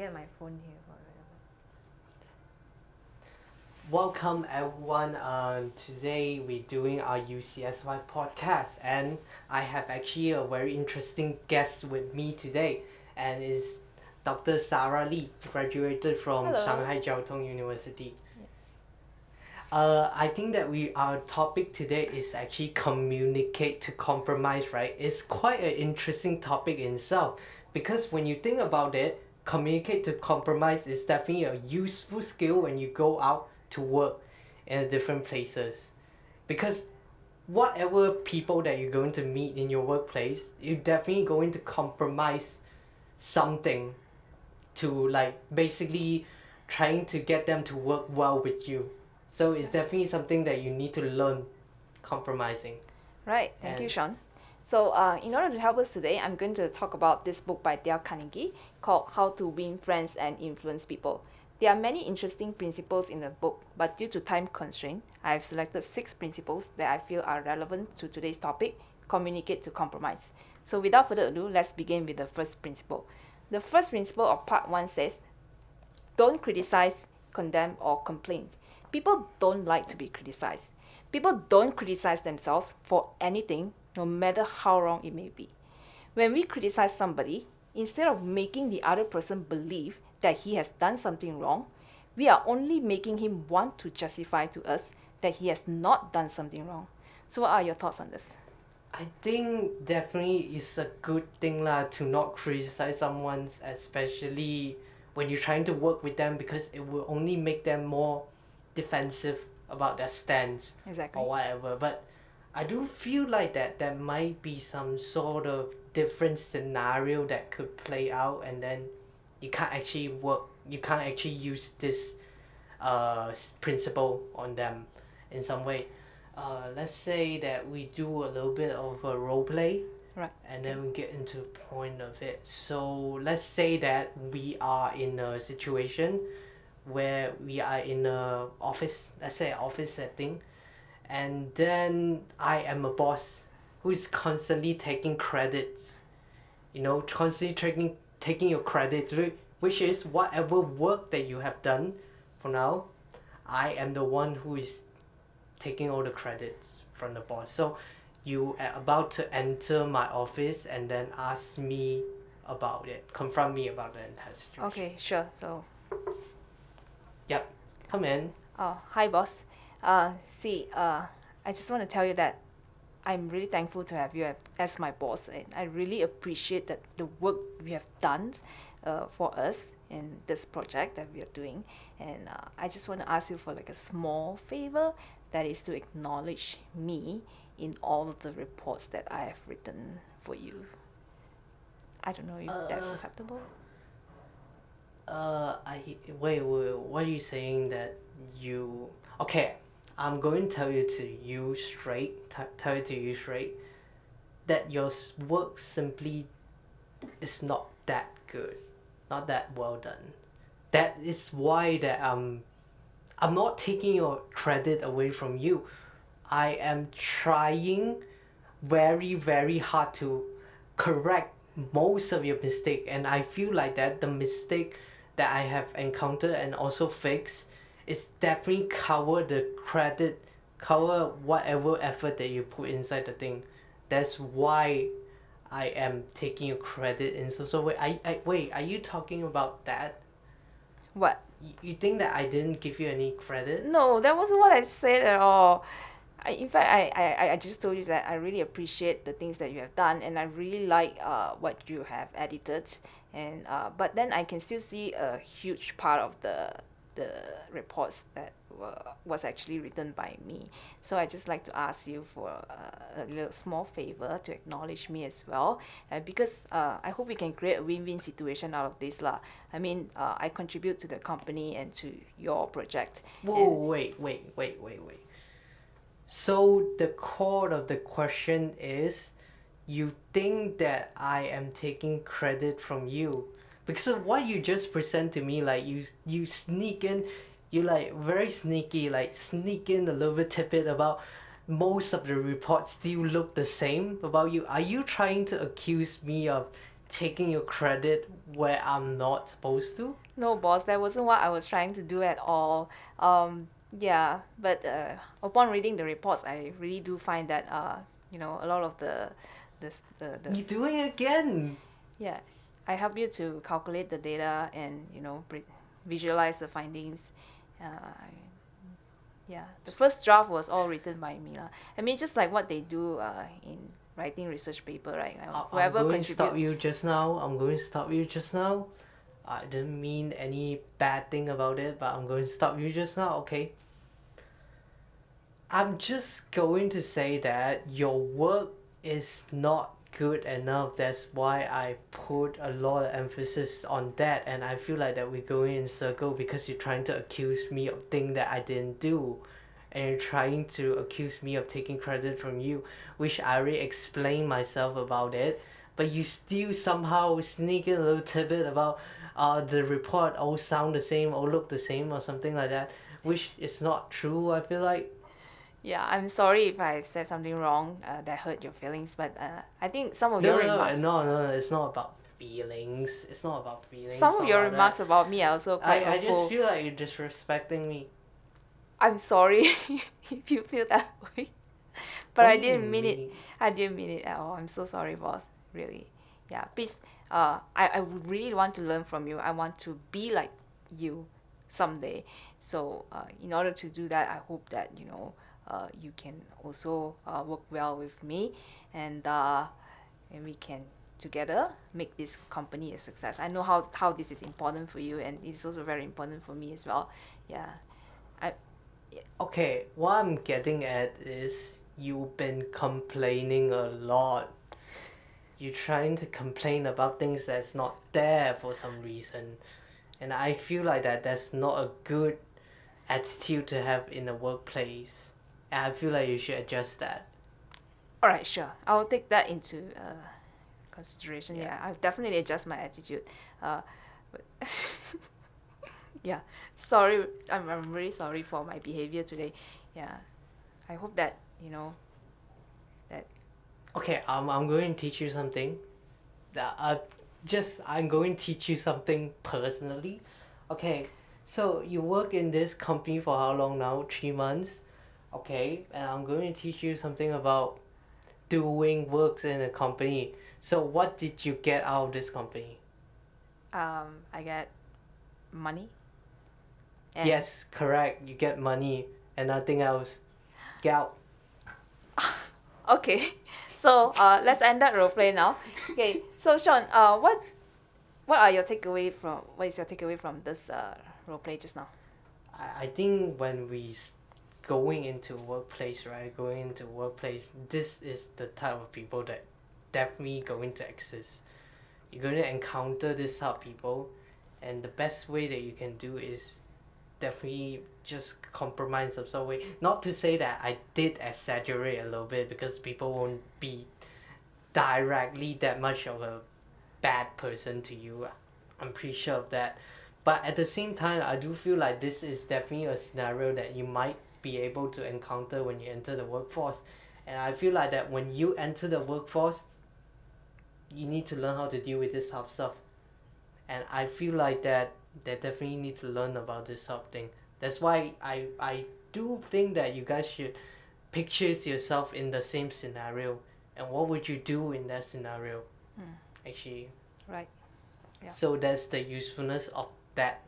get my phone here for Welcome everyone. Today we're doing our UCSI podcast, and I have actually a very interesting guest with me today, and is Dr. Sarah Lee, graduated from Hello. Shanghai Jiao Tong University. Yeah. I think that our topic today is actually communicate to compromise, right? It's quite an interesting topic in itself, because when you think about it, communicate to compromise is definitely a useful skill when you go out to work in different places, because whatever people that you're going to meet in your workplace, you're definitely going to compromise something to like basically trying to get them to work well with you. So it's definitely something that you need to learn, compromising. Right, thank you, And- Sean. So, in order to help us today, I'm going to talk about this book by Dale Carnegie called How to Win Friends and Influence People. There are many interesting principles in the book, but due to time constraint, I have selected 6 principles that I feel are relevant to today's topic: communicate to compromise. So, without further ado, let's begin with the first principle. The first principle of part 1 says, don't criticize, condemn, or complain. People don't like to be criticized. People don't criticize themselves for anything, no matter how wrong it may be. When we criticize somebody, instead of making the other person believe that he has done something wrong, we are only making him want to justify to us that he has not done something wrong. So, what are your thoughts on this? I think definitely it's a good thing lah to not criticize someone, especially when you're trying to work with them, because it will only make them more defensive about their stance Exactly. or whatever. But I do feel like that there might be some sort of different scenario that could play out, and then you can't actually use this principle on them in some way. Let's say that we do a little bit of a role play, Right. and then we get into the point of it. So let's say that we are in a situation where we are in a office, let's say an office setting, and then I am a boss who is constantly taking credits, constantly taking your credits, which is whatever work that you have done for now, I am the one who is taking all the credits from the boss. So you are about to enter my office and then ask me about it, confront me about the entire situation. Okay, sure. So, Yep, come in. hi, boss. I just want to tell you that I'm really thankful to have you as my boss, and I really appreciate that the work we have done for us in this project that we are doing. And I just want to ask you for like a small favor, that is to acknowledge me in all of the reports that I have written for you. I don't know if that's acceptable. Wait, what are you saying that you... Okay, I'm going to tell you straight, that your work simply is not that good, not that well done. That is why that I'm not taking your credit away from you. I am trying very, very hard to correct most of your mistake, and I feel like that the mistake that I have encountered and also fixed is definitely cover whatever effort that you put inside the thing. That's why I am taking your credit. And so wait, are you talking about that? What? You think that I didn't give you any credit? No, that wasn't what I said at all. In fact, I just told you that I really appreciate the things that you have done, and I really like what you have edited. And but then I can still see a huge part of the reports that was actually written by me. So I just like to ask you for a little small favor to acknowledge me as well, because I hope we can create a win-win situation out of this lah. I mean, I contribute to the company and to your project. Whoa, wait. So the core of the question is, you think that I am taking credit from you? Because of what you just present to me, like you sneak in, you like very sneaky, like sneak in a little bit tidbit about most of the reports still look the same about you. Are you trying to accuse me of taking your credit where I'm not supposed to. No, boss, that wasn't what I was trying to do at all. Yeah, but upon reading the reports, I really do find that a lot of the You're doing it again. yeah, I help you to calculate the data and visualize the findings. Yeah, the first draft was all written by me lah. I mean, just like what they do in writing research paper, right? I'm Whoever going to stop contribute. you just now. I'm going to stop you just now. I didn't mean any bad thing about it, but I'm going to stop you just now, okay? I'm just going to say that your work is not good enough. That's why I put a lot of emphasis on that, and I feel like that we're going in circle because you're trying to accuse me of things that I didn't do, and you're trying to accuse me of taking credit from you, which I already explained myself about it, but you still somehow sneak in a little tidbit about the report all sound the same or look the same or something like that, which is not true, I feel like. Yeah, I'm sorry if I've said something wrong that hurt your feelings, but I think some of No, your no, remarks, no, it's not about feelings. It's not about feelings. some of not your about remarks that. about me are also quite I just hurtful. feel like you're disrespecting me. I'm sorry if you feel that way, but What I do you didn't mean it. mean? I didn't mean it at all. I'm so sorry, boss. Really. Yeah, please. I would really want to learn from you. I want to be like you someday. So, in order to do that, I hope that you can also work well with me, and we can together make this company a success. I know how this is important for you, and it's also very important for me as well. Yeah. I Okay, what I'm getting at is you've been complaining a lot. You're trying to complain about things that's not there for some reason. And I feel like that's not a good attitude to have in the workplace. And I feel like you should adjust that. All right, sure. I'll take that into consideration. Yeah. Yeah, I'll definitely adjust my attitude. But yeah, sorry. I'm really sorry for my behavior today. Yeah, I hope that that. Okay, I'm going to teach you something. I'm going to teach you something personally. Okay, so you work in this company for how long now? 3 months. Okay, and I'm going to teach you something about doing works in a company. So what did you get out of this company? I get money. And Yes, correct. You get money and nothing else. Get out. Okay, so let's end that role play now. Okay, so Sean, what is your takeaway from this role play just now? I think when going into workplace, right? Going into workplace, this is the type of people that definitely going to exist. You're going to encounter this type of people, and the best way that you can do is definitely just compromise of some way. Not to say that I did exaggerate a little bit because people won't be directly that much of a bad person to you. I'm pretty sure of that. But at the same time, I do feel like this is definitely a scenario that you might be able to encounter when you enter the workforce. And I feel like that when you enter the workforce, you need to learn how to deal with this type of stuff. And I feel like that they definitely need to learn about this sort of thing. That's why I do think that you guys should picture yourself in the same scenario. And what would you do in that scenario? Actually. Right. Yeah. So that's the usefulness of that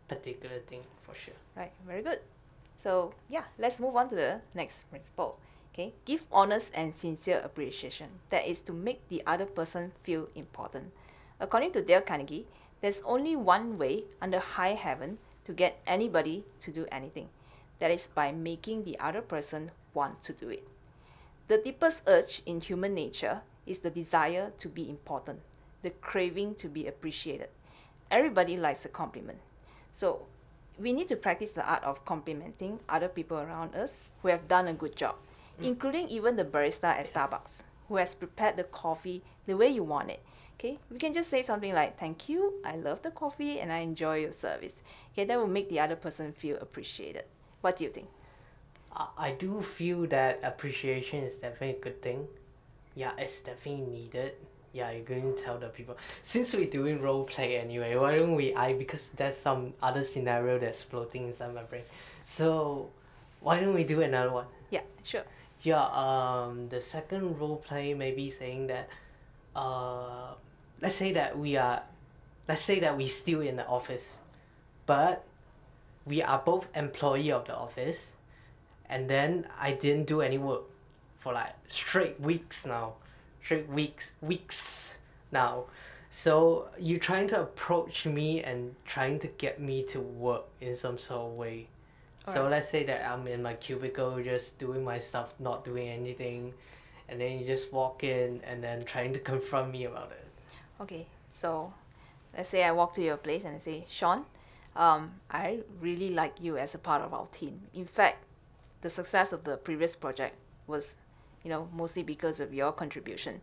particular thing for sure. Right. Very good. So yeah, let's move on to the next principle. Okay, give honest and sincere appreciation. That is to make the other person feel important. According to Dale Carnegie, there's only one way under high heaven to get anybody to do anything. That is by making the other person want to do it. The deepest urge in human nature is the desire to be important, the craving to be appreciated. Everybody likes a compliment. So we need to practice the art of complimenting other people around us who have done a good job, including even the barista at Starbucks who has prepared the coffee the way you want it. Okay, we can just say something like, "Thank you, I love the coffee and I enjoy your service." Okay, that will make the other person feel appreciated. What do you think? I do feel that appreciation is definitely a good thing. Yeah, it's definitely needed. Yeah, you're going to tell the people. Since we're doing role play anyway, why don't because there's some other scenario that's floating inside my brain. So, why don't we do another one? Yeah, sure. Yeah, the second role play maybe saying that, uh, let's say that we're still in the office, but we are both employee of the office, and then I didn't do any work for like weeks now. So you trying to approach me and trying to get me to work in some sort of way. So Alright. let's say that I'm in my cubicle just doing my stuff, not doing anything, and then you just walk in and then trying to confront me about it. Okay, so let's say I walk to your place and I say, Sean, I really like you as a part of our team. In fact, the success of the previous project was, mostly because of your contribution.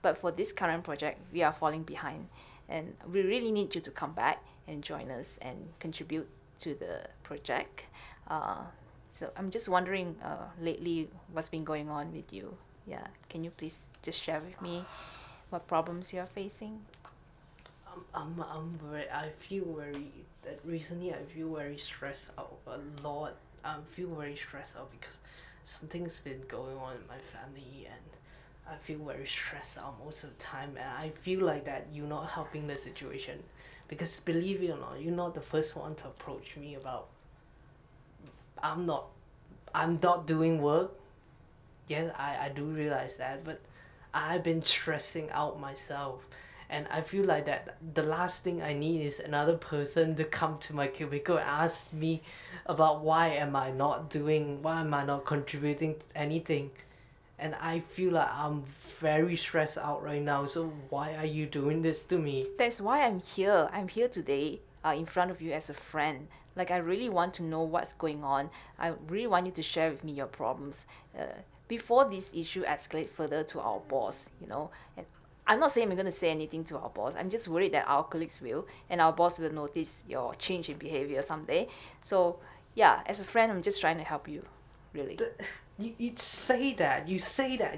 But for this current project, we are falling behind, and we really need you to come back and join us and contribute to the project. Uh, so I'm just wondering, lately, what's been going on with you? Yeah, can you please just share with me what problems you are facing? I feel recently I feel very stressed out a lot. I feel very stressed out because something's been going on in my family, and I feel very stressed out most of the time, and I feel like that you're not helping the situation, because believe it or not, you're not the first one to approach me about I'm not doing work. Yes, I do realize that, but I've been stressing out myself, and I feel like that the last thing I need is another person to come to my cubicle and ask me about why am I not contributing anything, and I feel like I'm very stressed out right now. So why are you doing this to me? That's why I'm here. I'm here today, in front of you as a friend. Like, I really want to know what's going on. I really want you to share with me your problems, uh, before this issue escalate further to our boss. And I'm not saying I'm going to say anything to our boss. I'm just worried that our colleagues will, and our boss will notice your change in behavior someday. So, yeah, as a friend, I'm just trying to help you, really. You say that, you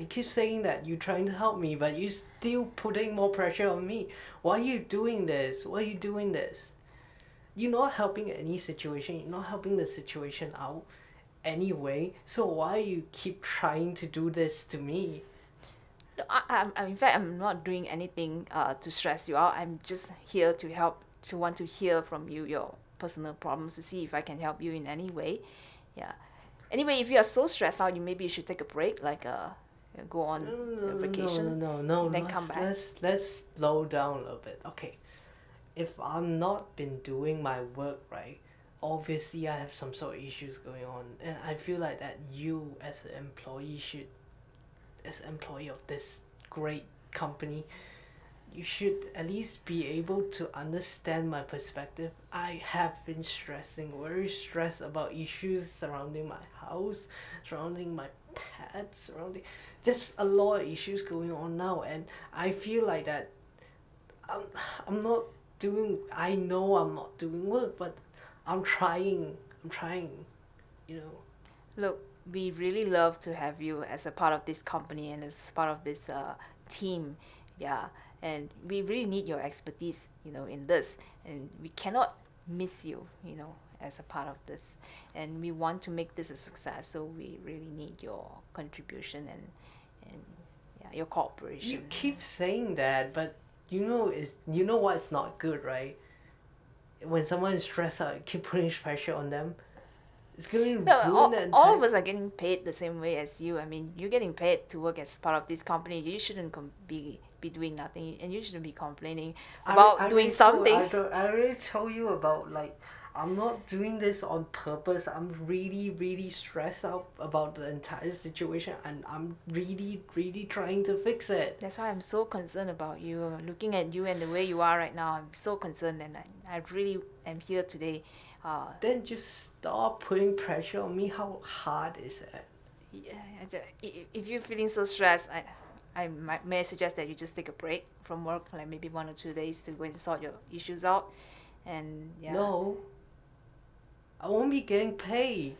keep saying that you're trying to help me, but you're still putting more pressure on me. Why are you doing this? You're not helping any situation, you're not helping the situation out anyway, so why you keep trying to do this to me? No, in fact, I'm not doing anything to stress you out. I'm just here to help, to want to hear from you your personal problems, to see if I can help you in any way. Yeah. Anyway, if you are so stressed out, maybe you should take a break, like go on a vacation, then come back. Let's slow down a little bit. Okay, if I'm not been doing my work right, obviously I have some sort of issues going on, and I feel like that you as an employee of this great company, you should at least be able to understand my perspective. I have been very stressed about issues surrounding my house, surrounding my pets, surrounding just a lot of issues going on now, and I feel like that I'm not doing. I know I'm not doing work, but I'm trying. You know. Look, we really love to have you as a part of this company and as part of this team. Yeah, and we really need your expertise, in this, and we cannot miss you, as a part of this, and we want to make this a success. So we really need your contribution and yeah, your cooperation. You keep saying that, but you know what's not good, right? When someone is stressed out, keep putting pressure on them. It's going to No, ruin the all entire. of us are getting paid the same way as you. I mean, you're getting paid to work as part of this company. You shouldn't be doing nothing, and you shouldn't be complaining about doing something. I already told you about, like, I'm not doing this on purpose. I'm really, really stressed out about the entire situation, and I'm really, really trying to fix it. That's why I'm so concerned about you. Looking at you and the way you are right now, I'm so concerned, and I really am here today. Then just stop putting pressure on me. How hard is it? Yeah, if you're feeling so stressed, may I suggest that you just take a break from work, like maybe 1 or 2 days, to go and sort your issues out, and yeah. No, I won't be getting paid.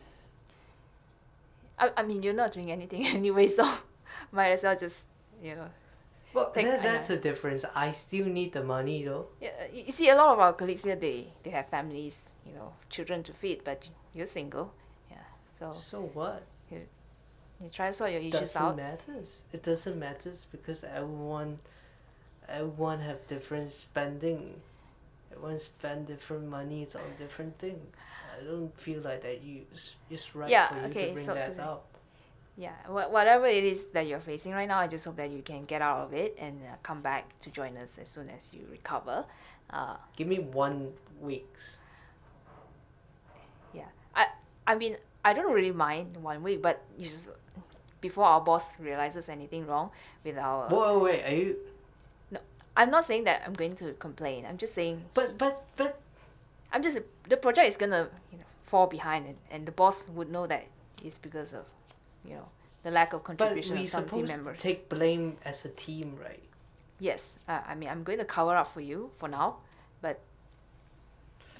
I mean, you're not doing anything anyway, so might as well just, Well, take that's the difference. I still need the money though. Yeah, you see, a lot of our colleagues here, they have families, children to feed, but you're single. Yeah, so So what? you, you try to sort your issues Doesn't out. matters. It doesn't matters because everyone have different spending. Everyone spend different money on different things. I don't feel like that it's right Yeah, for you okay, to bring so that up. yeah, whatever it is that you're facing right now, I just hope that you can get out of it and come back to join us as soon as you recover. Give me 1 weeks. Yeah, I mean, I don't really mind 1 week, but you just before our boss realizes anything wrong with our. Wait, are you? No, I'm not saying that I'm going to complain. I'm just saying. But I'm just the project is gonna fall behind, and the boss would know that it's because of the lack of contribution we of some team supposed to members. take blame as a team, right? Yes, I mean, I'm going to cover up for you for now, but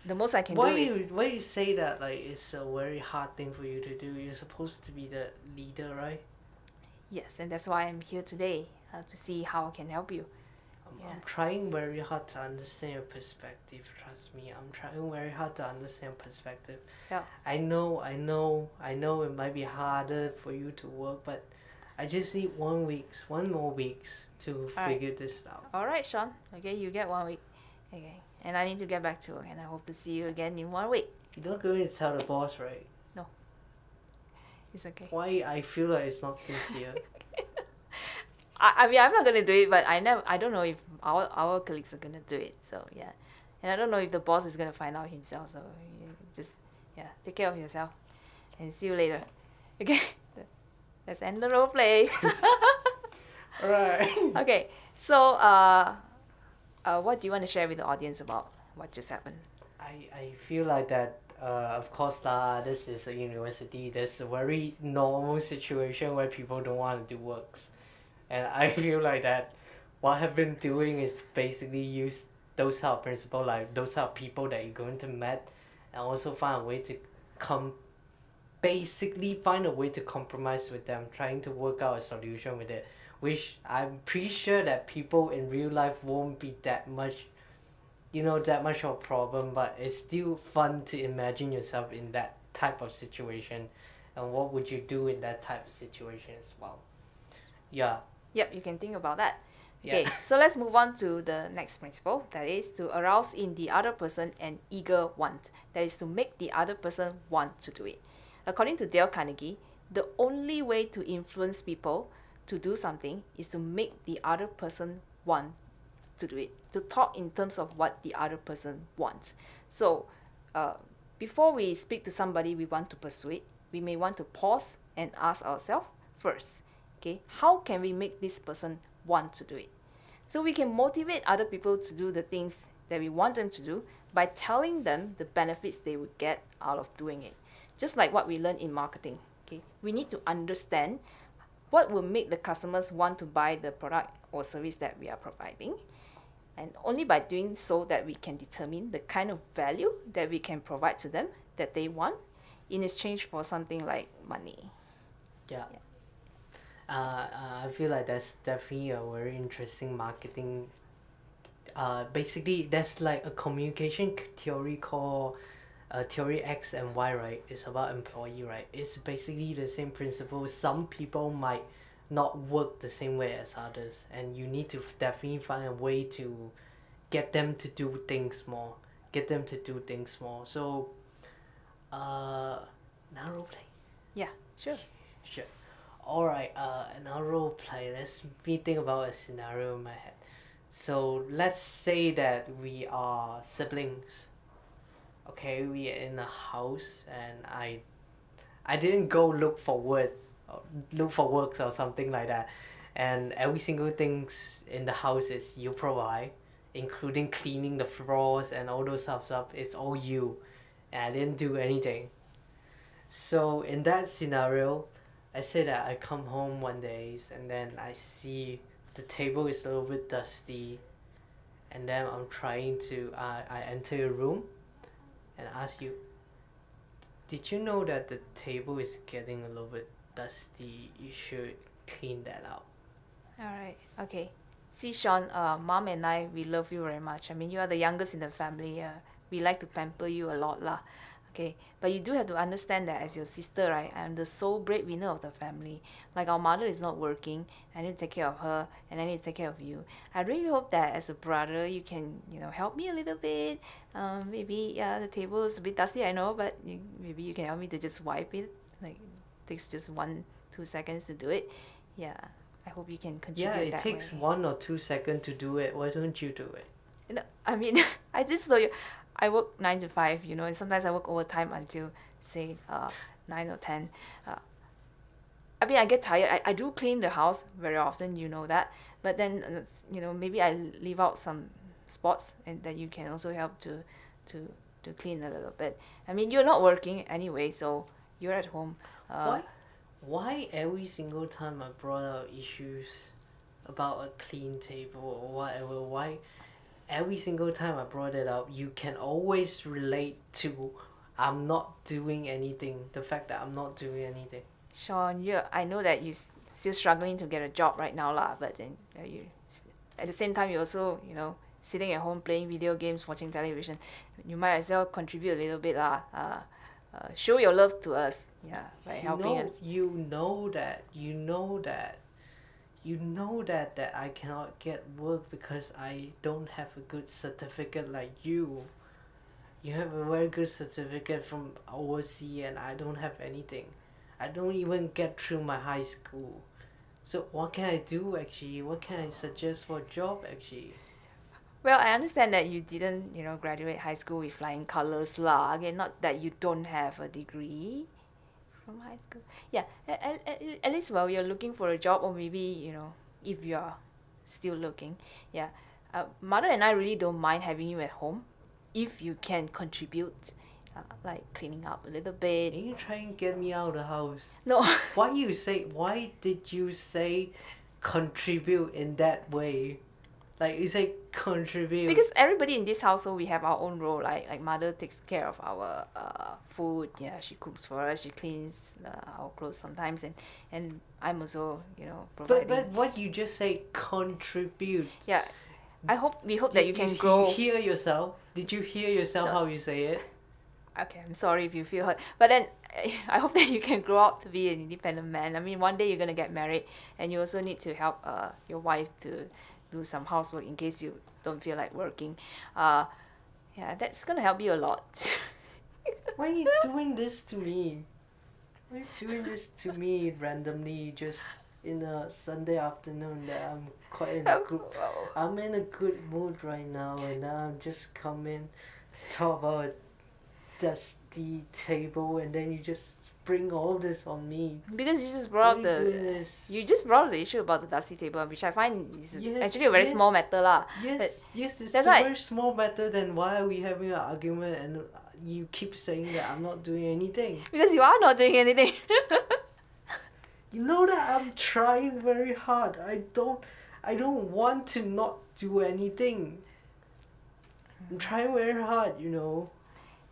the most I can do is. Why you say that like it's a very hard thing for you to do? You're supposed to be the leader, right? Yes, and that's why I'm here today, to see how I can help you. I'm trying very hard to understand your perspective. Trust me, I'm trying very hard to understand perspective. Yeah. I know it might be harder for you to work, but I just need 1 more weeks to figure this out. All right, Sean. Okay, you get 1 week. Okay, and I need to get back to work, and I hope to see you again in 1 week. You're not going to tell the boss, right? No. It's okay. Why I feel like it's not sincere. I mean, I'm not gonna do it, but I don't know if our colleagues are gonna do it. So yeah, and I don't know if the boss is gonna find out himself. So just take care of yourself, and see you later. Okay, let's end the role play. Alright. Okay, so what do you want to share with the audience about what just happened? I feel like that. Of course, this is a university. There's a very normal situation where people don't want to do works. And I feel like that what I've been doing is basically use those type of principle, like those type of people that you're going to meet, and also find a way to find a way to compromise with them, trying to work out a solution with it, which I'm pretty sure that people in real life won't be that much of a problem, but it's still fun to imagine yourself in that type of situation, and what would you do in that type of situation as well. Yeah. Yep, you can think about that. Yeah. Okay, so let's move on to the next principle, that is to arouse in the other person an eager want. That is to make the other person want to do it. According to Dale Carnegie, the only way to influence people to do something is to make the other person want to do it, to talk in terms of what the other person wants. So before we speak to somebody we want to persuade, we may want to pause and ask ourselves first, okay, how can we make this person want to do it? So we can motivate other people to do the things that we want them to do by telling them the benefits they would get out of doing it. Just like what we learn in marketing, okay, we need to understand what will make the customers want to buy the product or service that we are providing, and only by doing so that we can determine the kind of value that we can provide to them that they want in exchange for something like money. Yeah. I feel like that's definitely a very interesting marketing. Basically, that's like a communication theory called theory X and Y, right? It's about employee, right? It's basically the same principle. Some people might not work the same way as others, and you need to definitely find a way to get them to do things more. So, now role play. Yeah, sure. Sure. Alright, now role play. Let's me think about a scenario in my head. So let's say that we are siblings. Okay, we are in a house, and I didn't go look for works or something like that, and every single things in the house is you provide, including cleaning the floors and all those stuff. It's all you, and I didn't do anything. So in that scenario, I say that I come home one day and then I see the table is a little bit dusty, and then I'm trying to I enter your room and ask you, did you know that the table is getting a little bit dusty? You should clean that out. All right. Okay. See, Sean, mom and I, we love you very much. I mean, you are the youngest in the family. We like to pamper you a lot, lah. Okay, but you do have to understand that as your sister, right? I'm the sole breadwinner of the family. Like our mother is not working, I need to take care of her, and I need to take care of you. I really hope that as a brother, you can, help me a little bit. Maybe yeah, the table is a bit dusty, I know, but maybe you can help me to just wipe it. Like, takes just 1-2 seconds to do it. Yeah, I hope you can Yeah, contribute it that takes way. 1 or 2 seconds to do it. Why don't you do it? I mean, I just told you, I work 9 to 5, and sometimes I work overtime until say 9 or 10. Uh, I mean, I get tired. I do clean the house very often, you know that. But then, maybe I leave out some spots, and that you can also help to to clean a little bit. I mean, you're not working anyway, so you're at home. Uh, Why? Why every single time I brought up issues about a clean table or whatever, why every single time I brought it up, you can always relate to I'm not doing anything, the fact that I'm not doing anything. Sean, I know that you're still struggling to get a job right now, lah. But then at the same time, you also, sitting at home playing video games, watching television. You might as well contribute a little bit, lah. Show your love to us, yeah, by helping us. You know that I cannot get work because I don't have a good certificate like you. You have a very good certificate from overseas and I don't have anything. I don't even get through my high school. So what can I do actually? What can I suggest for a job actually? Well, I understand that you didn't, graduate high school with flying colors, lah. Again, not that you don't have a degree from high school. Yeah, at least while you're looking for a job, or maybe, if you're still looking, yeah. Mother and I really don't mind having you at home if you can contribute, like cleaning up a little bit. Can you try and get me out of the house? No, Why did you say contribute in that way? Like you say contribute. because everybody in this household, we have our own role. Like mother takes care of our food. Yeah, she cooks for us. She cleans our clothes sometimes, and I'm also, providing. But what you just say contribute. Yeah, we hope that you can Did grow. you hear yourself? Did you hear yourself No. how you say it? Okay, I'm sorry if you feel hurt, but then I hope that you can grow up to be an independent man. I mean, one day you're gonna get married, and you also need to help your wife to do some housework in case you don't feel like working. Uh, yeah, that's gonna help you a lot. Why are you doing this to me? Why are you doing this to me randomly just in a Sunday afternoon that I'm quite in a good I'm in a good mood right now and I'm just coming to talk about a dusty table and then you just spring all this on me. Because you just brought Why are up you doing this? you just brought up the issue about the dusty table, which I find is Yes, actually a very small matter, lah. Yes, it's that's a why- very small matter. Then why are we having an argument and you keep saying that I'm not doing anything? Because you are not doing anything. You know that I'm trying very hard. I don't want to not do anything. I'm trying very hard, you know.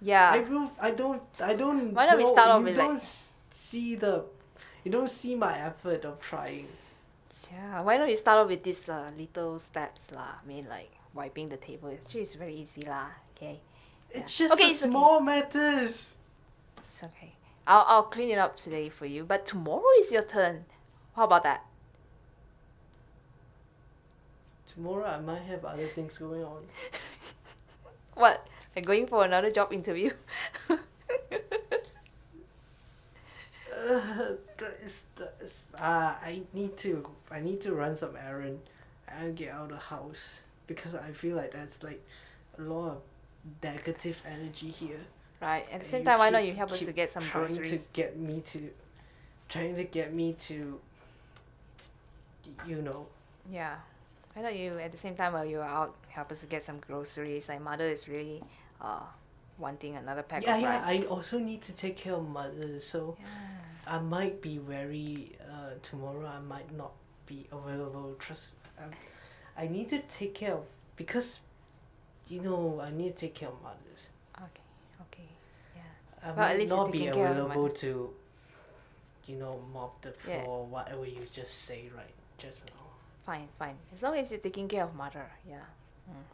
Yeah. I don't Why don't we know, start off you with, don't like- you don't see my effort of trying. Yeah, why don't you start off with these little steps, lah? I mean, like wiping the table. Actually, it's very easy, lah. Okay. It's Yeah. just Okay, the it's okay. small matters. It's okay. I'll clean it up today for you. But tomorrow is your turn. How about that? Tomorrow I might have other things going on. What? Like going for another job interview? I need to run some errand and get out of the house because I feel like that's like a lot of negative energy here. Right. At the And same you time, why not keep- you help us to keep get some trying groceries? trying to get me to you know. Yeah. Why not you, at the same time while you're out, help us to get some groceries? My mother is really wanting another pack Yeah, of yeah. I rice. also need to take care of mother, so Yeah. I might be very tomorrow. I might not be available. Trust. I need to take care of because, I need to take care of mothers. Okay. Yeah. I Well, at might least you're not be taking care of available mother. to, mop the Yeah. floor. Whatever you just say right just now. Fine, fine. As long as you're taking care of mother, yeah.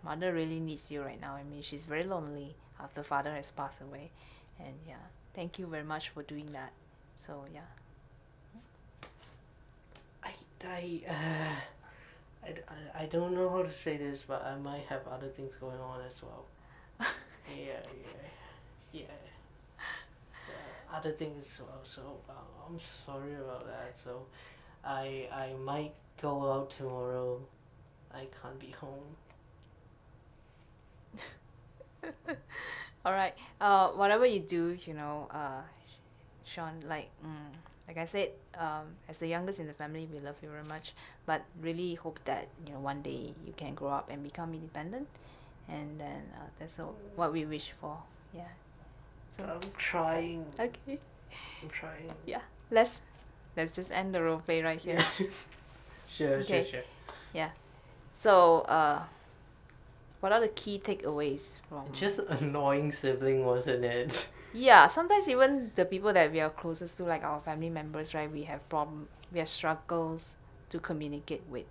Mother really needs you right now. I mean, she's very lonely after father has passed away, and yeah, thank you very much for doing that. So yeah. I, I, uh, I don't know how to say this, but I might have other things going on as well. Yeah, yeah, other things as well. So I'm sorry about that. So I might go out tomorrow. I can't be home. All right. Whatever you do, Sean, like I said, as the youngest in the family, we love you very much. But really hope that one day you can grow up and become independent, and then that's all, what we wish for. Yeah. So I'm trying. okay. I'm trying. Yeah. Let's just end the role play right here. Yeah. Sure, Okay. sure. Yeah. So what are the key takeaways from? Just annoying sibling, wasn't it? Yeah, sometimes even the people that we are closest to, like our family members, right, we have struggles to communicate with,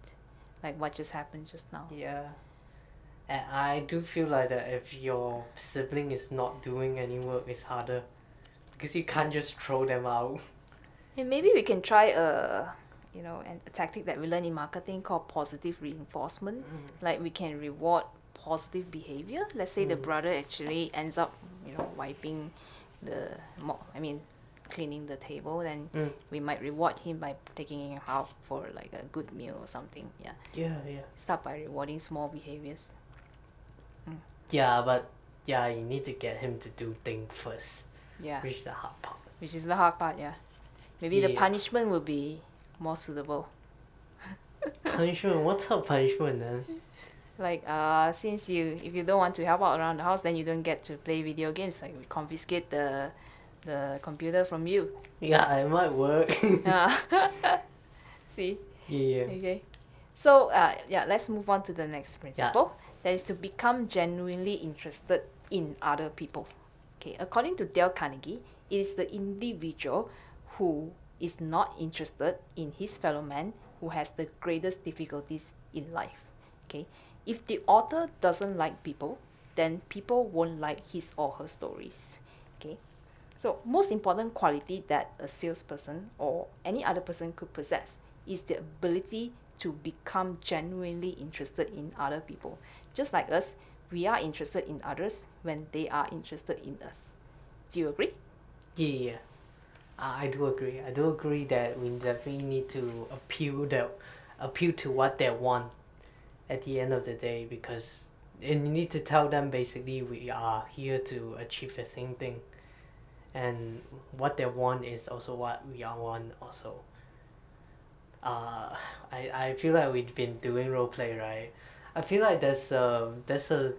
like what just happened just now. Yeah. And I do feel like that if your sibling is not doing any work, it's harder. Because you can't just throw them out. And maybe we can try a tactic that we learn in marketing called positive reinforcement. Like we can reward positive behavior. Let's say the brother actually ends up, wiping cleaning the table, then we might reward him by taking him out for like a good meal or something. Yeah. Yeah. Start by rewarding small behaviors. Yeah, but yeah, you need to get him to do things first. Yeah. Which is the hard part. Which is the hard part, yeah. Maybe the Yeah. punishment will be more suitable. Punishment? What type of punishment then? Like, if you don't want to help out around the house, then you don't get to play video games. Like, we confiscate the computer from you. Yeah, it might work. See? Yeah. Okay. So, let's move on to the next principle. That is to become genuinely interested in other people. Okay, according to Dale Carnegie, it is the individual who is not interested in his fellow man who has the greatest difficulties in life. Okay, if the author doesn't like people, then people won't like his or her stories. Okay, so most important quality that a salesperson or any other person could possess is the ability to become genuinely interested in other people. Just like us, we are interested in others when they are interested in us. Do you agree? Yeah. I do agree. I do agree that we definitely need to appeal to what they want at the end of the day, because and you need to tell them basically we are here to achieve the same thing, and what they want is also what we all want also. I feel like we've been doing roleplay, right? I feel like there's a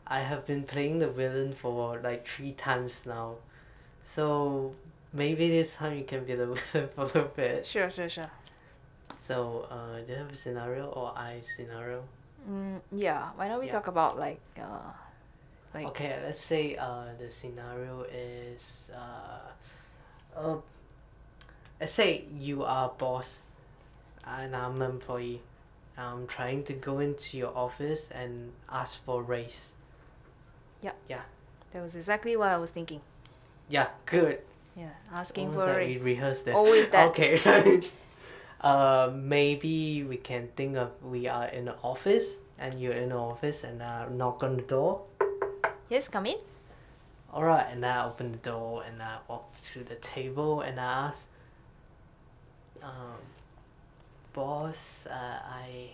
I have been playing the villain for like 3 times now, so maybe this time you can be the villain for a little bit. Sure. So, do you have a scenario or I scenario? Yeah. Why don't we talk about like Okay, let's say the scenario is let's say you are boss and I'm an employee. I'm trying to go into your office and ask for a raise. that was exactly what I was thinking. Yeah, good. Yeah, asking Almost for a like raise. we rehearsed this. Always that. Okay. Maybe we can think of we are in the office and you're in the office and knock on the door. Yes, come in. Alright, and I open the door and I walk to the table and I ask, boss, I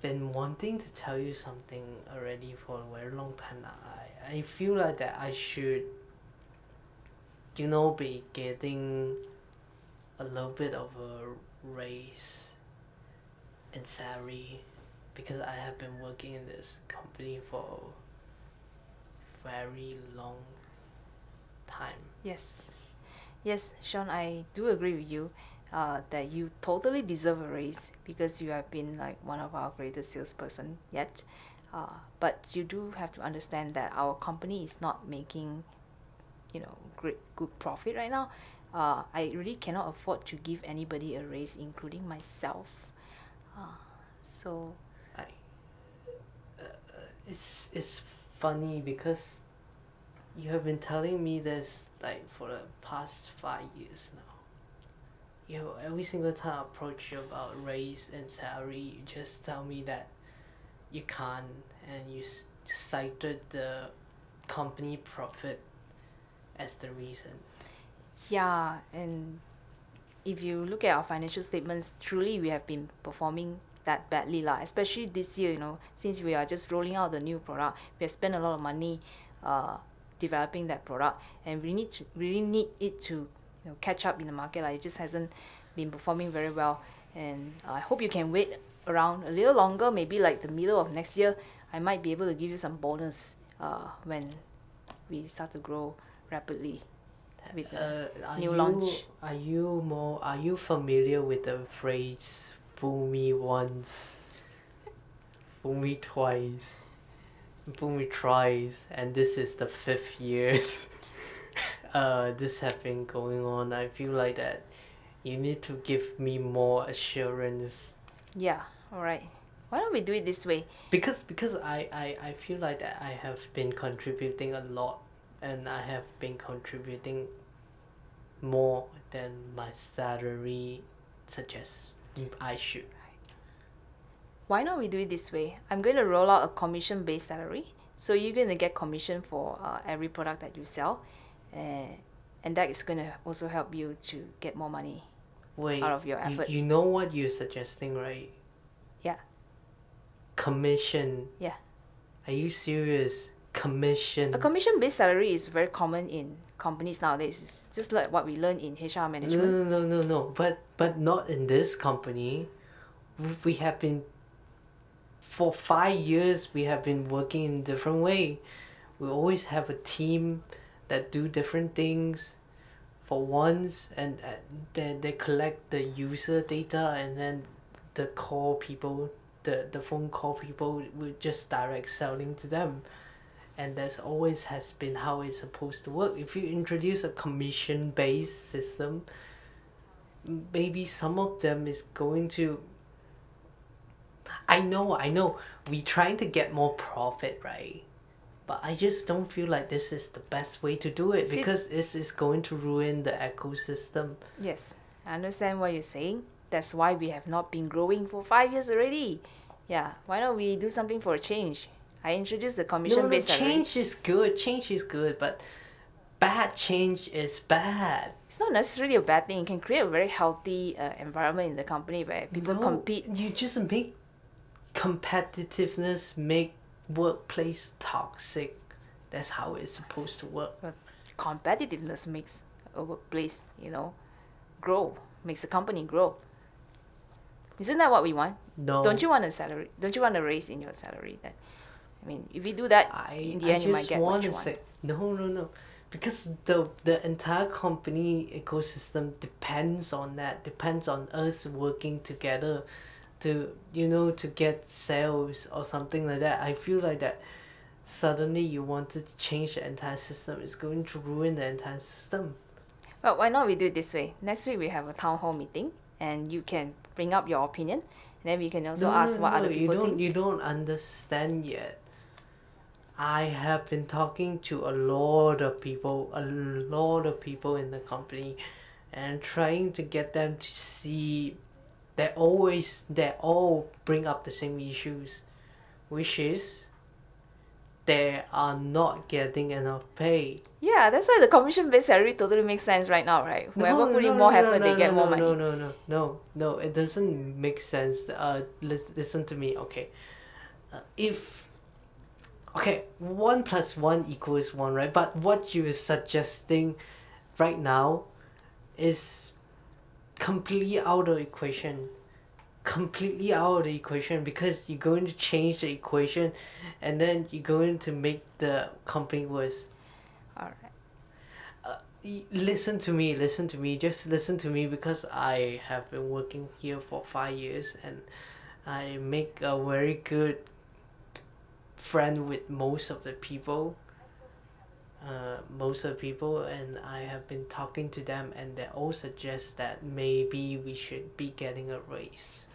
been wanting to tell you something already for a very long time now. I feel like that I should, be getting a little bit of a raise in salary because I have been working in this company for a very long time. Yes, Sean, I do agree with you that you totally deserve a raise because you have been like one of our greatest salesperson yet. But you do have to understand that our company is not making, good profit right now. I really cannot afford to give anybody a raise, including myself. So I it's funny because you have been telling me this like for the past 5 years now. You know, every single time I approach you about raise and salary, you just tell me that you can't, and you cited the company profit as the reason. yeah, and if you look at our financial statements, truly we have been performing that badly lah. Especially this year, since we are just rolling out the new product, we have spent a lot of money developing that product, and we really need it to catch up in the market. Like it just hasn't been performing very well, and I hope you can wait around a little longer. Maybe like the middle of next year, I might be able to give you some bonus when we start to grow rapidly with the new launch. Are you familiar with the phrase "fool me once, fool me twice, fool me thrice," and this is the 5th years this have been going on? I feel like that you need to give me more assurance. Yeah, all right. Why don't we do it this way? Because I feel like that I have been contributing a lot, and I have been contributing more than my salary suggests I should. Why not we do it this way? I'm going to roll out a commission-based salary. So you're going to get commission for every product that you sell. And that is going to also help you to get more money Wait, out of your effort. you know what you're suggesting, right? Yeah. Commission. Yeah. Are you serious? Commission. A commission-based salary is very common in companies nowadays. It's just like what we learn in HR management. No. But not in this company. We have been, for 5 years, we have been working in a different way. We always have a team that do different things for once, and then they collect the user data, and then the call people, the phone call people, will just direct selling to them. And that's always has been how it's supposed to work. If you introduce a commission based system, maybe some of them is going to, I know we trying to get more profit, right? But I just don't feel like this is the best way to do it, because this is going to ruin the ecosystem. Yes, I understand what you're saying. That's why we have not been growing for 5 years already. Yeah, why don't we do something for a change? I introduced the commission-based salary. Change is good, but bad change is bad. It's not necessarily a bad thing. It can create a very healthy environment in the company where people compete. You just make competitiveness, make workplace toxic. That's how it's supposed to work. But competitiveness makes a workplace, grow, makes a company grow. Isn't that what we want? No. Don't you want a salary? Don't you want a raise in your salary? That, I mean, if you do that, in the end, you might get what you want. No. Because the entire company ecosystem depends on that. Depends on us working together to to get sales or something like that. I feel like that suddenly you wanted to change the entire system. It's going to ruin the entire system. Well, why not we do it this way? Next week we have a town hall meeting, and you can bring up your opinion, and then we can also ask what other people think. You don't understand yet. I have been talking to a lot of people in the company, and trying to get them to see they all bring up the same issues, which is they are not getting enough pay. Yeah, that's why the commission-based salary totally makes sense right now, right? Whoever put in more effort, they get more money. No, it doesn't make sense. Listen to me, okay? If 1 + 1 = 1, right? But what you are suggesting right now is completely out of the equation. Because you're going to change the equation, and then you're going to make the company worse. Alright. Listen to me, just listen to me, because I have been working here for 5 years, and I make a very good friend with most of the people, and I have been talking to them, and they all suggest that maybe we should be getting a raise.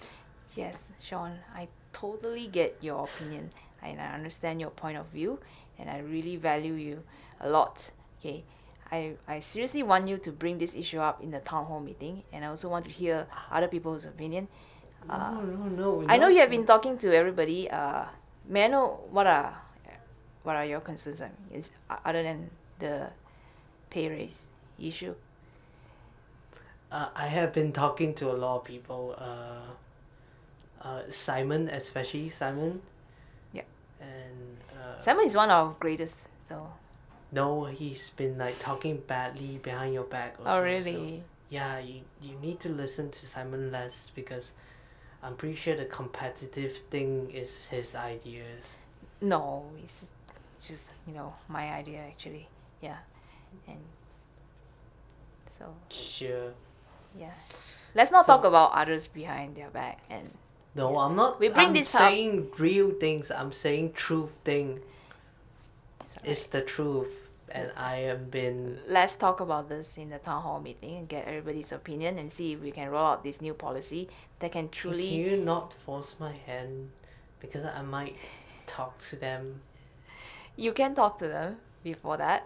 Yes, Sean, I totally get your opinion and I understand your point of view and I really value you a lot. Okay. I seriously want you to bring this issue up in the town hall meeting and I also want to hear other people's opinion. No, I know not. you have been talking to everybody. May I know what are your concerns? I mean, is other than the pay raise issue? I have been talking to a lot of people. Simon, especially Simon. Yeah. And Simon is one of our greatest. So. no, he's been like talking badly behind your back. Also, Oh so really? yeah, you need to listen to Simon less because I'm pretty sure the competitive thing is his ideas. No, it's just my idea actually. Yeah, and so Sure. yeah, let's not So- talk about others behind their back. And No, I'm not. We bring I'm this up. saying real things. I'm saying truth thing. sorry. It's the truth, and I have been. Let's talk about this in the town hall meeting and get everybody's opinion and see if we can roll out this new policy that can Can truly. you not force my hand, because I might talk to them. You can talk to them before that.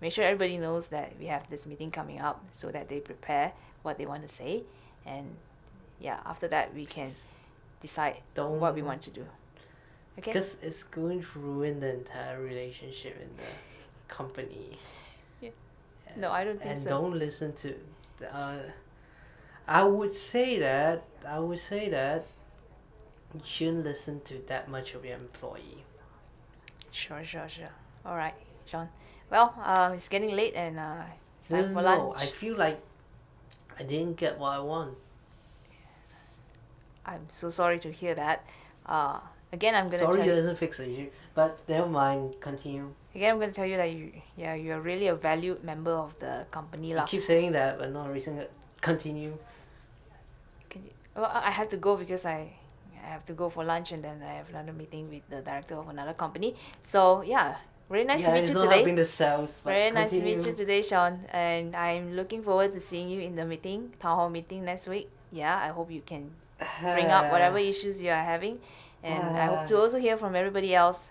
Make sure everybody knows that we have this meeting coming up so that they prepare what they want to say, and yeah, after that we can decide Don't. what we want to do. Okay. Because it's going to ruin the entire relationship in the company. Yeah. No, I don't think And so. don't listen to. I would say that. You shouldn't listen to that much of your employee. Sure. All right, Sean. Well, it's getting late and it's time for lunch. I feel like I didn't get what I want. I'm so sorry to hear that. Again, I'm gonna Sorry tell you. doesn't fix the issue, but never mind. Continue. Again, I'm gonna tell you that you're really a valued member of the company You lah. keep saying that, but not reason. Continue. Well, I have to go because I have to go for lunch and then I have another meeting with the director of another company. So yeah, very nice to meet it's you not today. helping the sales. But Very nice to continue. meet you today, Sean. And I'm looking forward to seeing you in the meeting, town hall meeting next week. Yeah, I hope you can bring up whatever issues you are having. And I hope to also hear from everybody else,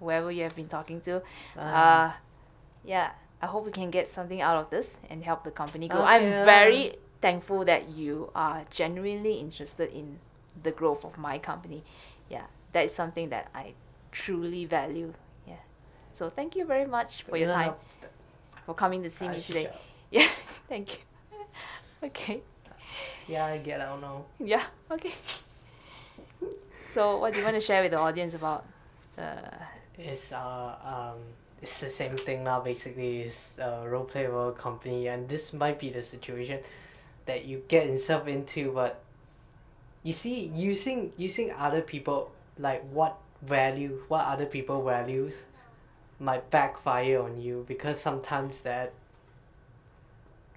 whoever you have been talking to. Yeah, I hope we can get something out of this and help the company grow. I'm Okay, very thankful that you are genuinely interested in the growth of my company. Yeah, that is something that I truly value. Yeah. So thank you very much for your time, for coming to see me today. Yeah, thank you. Okay. Yeah, I get out now. Yeah, okay. So what do you want to share with the audience about It's it's the same thing now. Basically, it's a role play world company, and this might be the situation that you get yourself into. But you see, using other people, like what other people values, might backfire on you, because sometimes that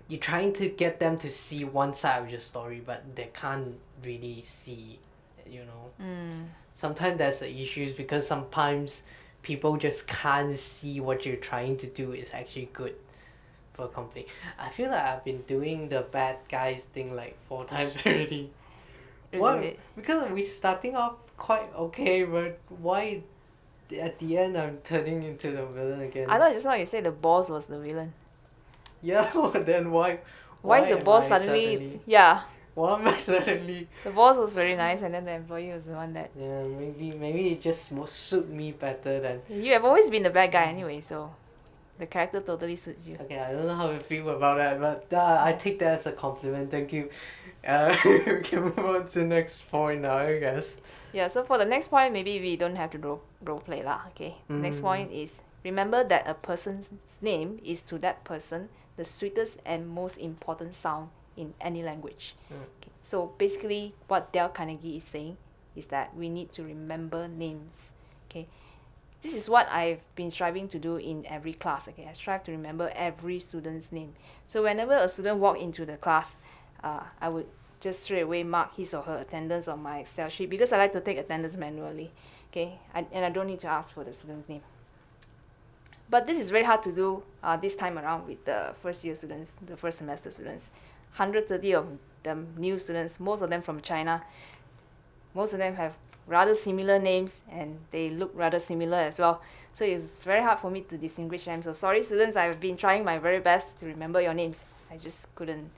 you're trying to get them to see one side of your story, but they can't really see, you know. Sometimes there's the issues because sometimes people just can't see what you're trying to do is actually good for a company. I feel like I've been doing the bad guys thing like 4 times already. is Why? it? Because we're starting off quite okay, but why at the end I'm turning into the villain again? I thought just now you said the boss was the villain. Yeah, then why? Why is the am boss I suddenly? Yeah, Why am I suddenly? the boss was very nice, and then the employee was the one that. Yeah, maybe it just suit me better than. You have always been the bad guy anyway, so the character totally suits you. Okay, I don't know how I feel about that, but I take that as a compliment. Thank you. We can move on to the next point now, I guess. Yeah. So for the next point, maybe we don't have to role play lah. Okay. Next point is remember that a person's name is to that person the sweetest and most important sound in any language. Okay. So basically, what Dale Carnegie is saying is that we need to remember names. Okay. This is what I've been striving to do in every class. Okay, I strive to remember every student's name. So whenever a student walk into the class, I would just straight away mark his or her attendance on my Excel sheet because I like to take attendance manually. Okay, and I don't need to ask for the student's name. But this is very hard to do this time around with the first year students, the first semester students. 130 of them new students, most of them from China. most of them have rather similar names and they look rather similar as well. So it's very hard for me to distinguish them. So sorry students, I've been trying my very best to remember your names. I just couldn't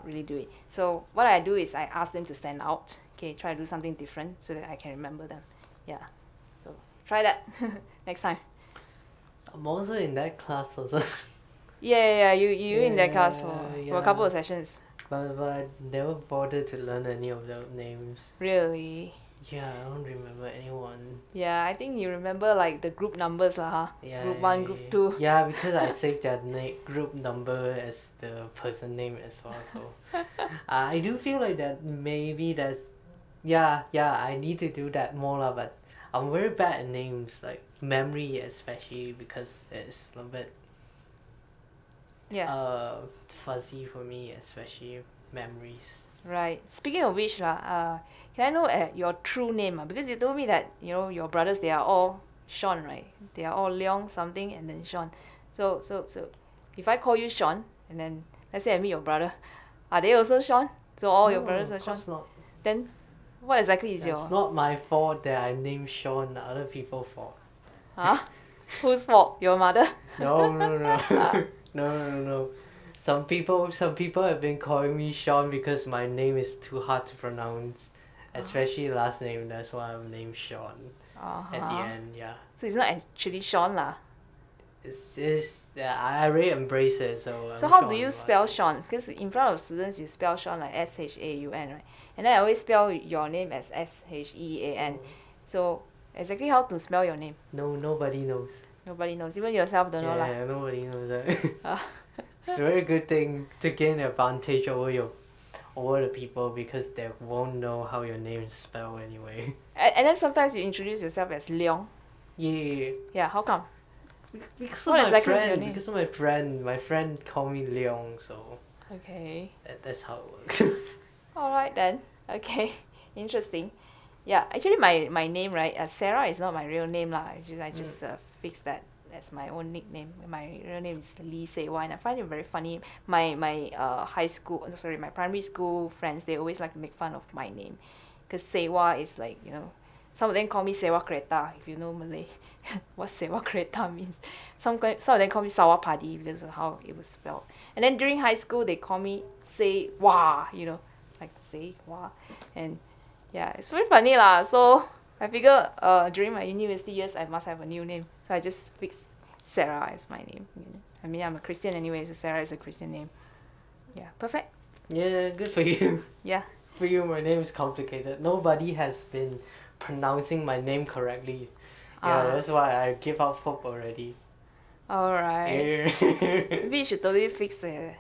really do it. So what I do is I ask them to stand out. Okay, try to do something different so that I can remember them. Yeah. So try that next time. I'm also in that class also. Yeah. You in that class for a couple Yeah. of sessions. But I never bothered to learn any of their names. Really? Yeah, I don't remember anyone. Yeah, I think you remember like the group numbers lah, huh? Yeah, Group 1, group 2. Yeah, because I saved their group number as the person name as well. So I do feel like that maybe that's yeah, I need to do that more lah. But I'm very bad at names, like memory especially because it's a bit Yeah. fuzzy for me, especially memories. Right. Speaking of which lah, can I know your true name? Because you told me that your brothers, they are all Sean, right? They are all Leong something and then Sean. So if I call you Sean and then let's say I meet your brother, are they also Sean? So all your No, brothers are of Sean. course not. Then what exactly is It's not my fault that I named Sean. Other people's fault. Huh? Whose fault? Your mother? No. No. Some people have been calling me Sean because my name is too hard to pronounce, especially last name. That's why I'm named Sean at the end. Yeah, So it's not actually Sean lah. it's I really embrace it. So So I'm how Sean do you last spell name. Sean? Because in front of students you spell Sean like Shaun, right? And then I always spell your name as Shean. So exactly how to spell your name? No, nobody knows. Nobody knows. Even yourself don't know lah. Yeah, nobody knows that. It's a very good thing to gain advantage over the people because they won't know how your name is spelled anyway. And then sometimes you introduce yourself as Leong. Yeah. Yeah, how come? Because What of exactly is your name? Because of my friend called me Leong, so Okay. that's how it works. Alright then. Okay. Interesting. Yeah, actually my name, right, Sarah is not my real name lah. I just fixed that as my own nickname. My real name is Lee Sewa, and I find it very funny. My my primary school friends, they always like to make fun of my name, because Sewa is like some of them call me Sewa Kereta, if you know Malay. What Sewa Kereta means. Some of them call me Sawa Padi because of how it was spelled. And then during high school, they call me Sewa, like Sewa, and yeah, it's very funny lah. So I figure during my university years, I must have a new name. So I just fixed Sarah as my name. I mean, I'm a Christian anyway, so Sarah is a Christian name. Yeah, perfect. Yeah, good for you. Yeah. For you, my name is complicated. Nobody has been pronouncing my name correctly. Yeah, that's why I give up hope already. Alright. Yeah. Maybe you should totally fix the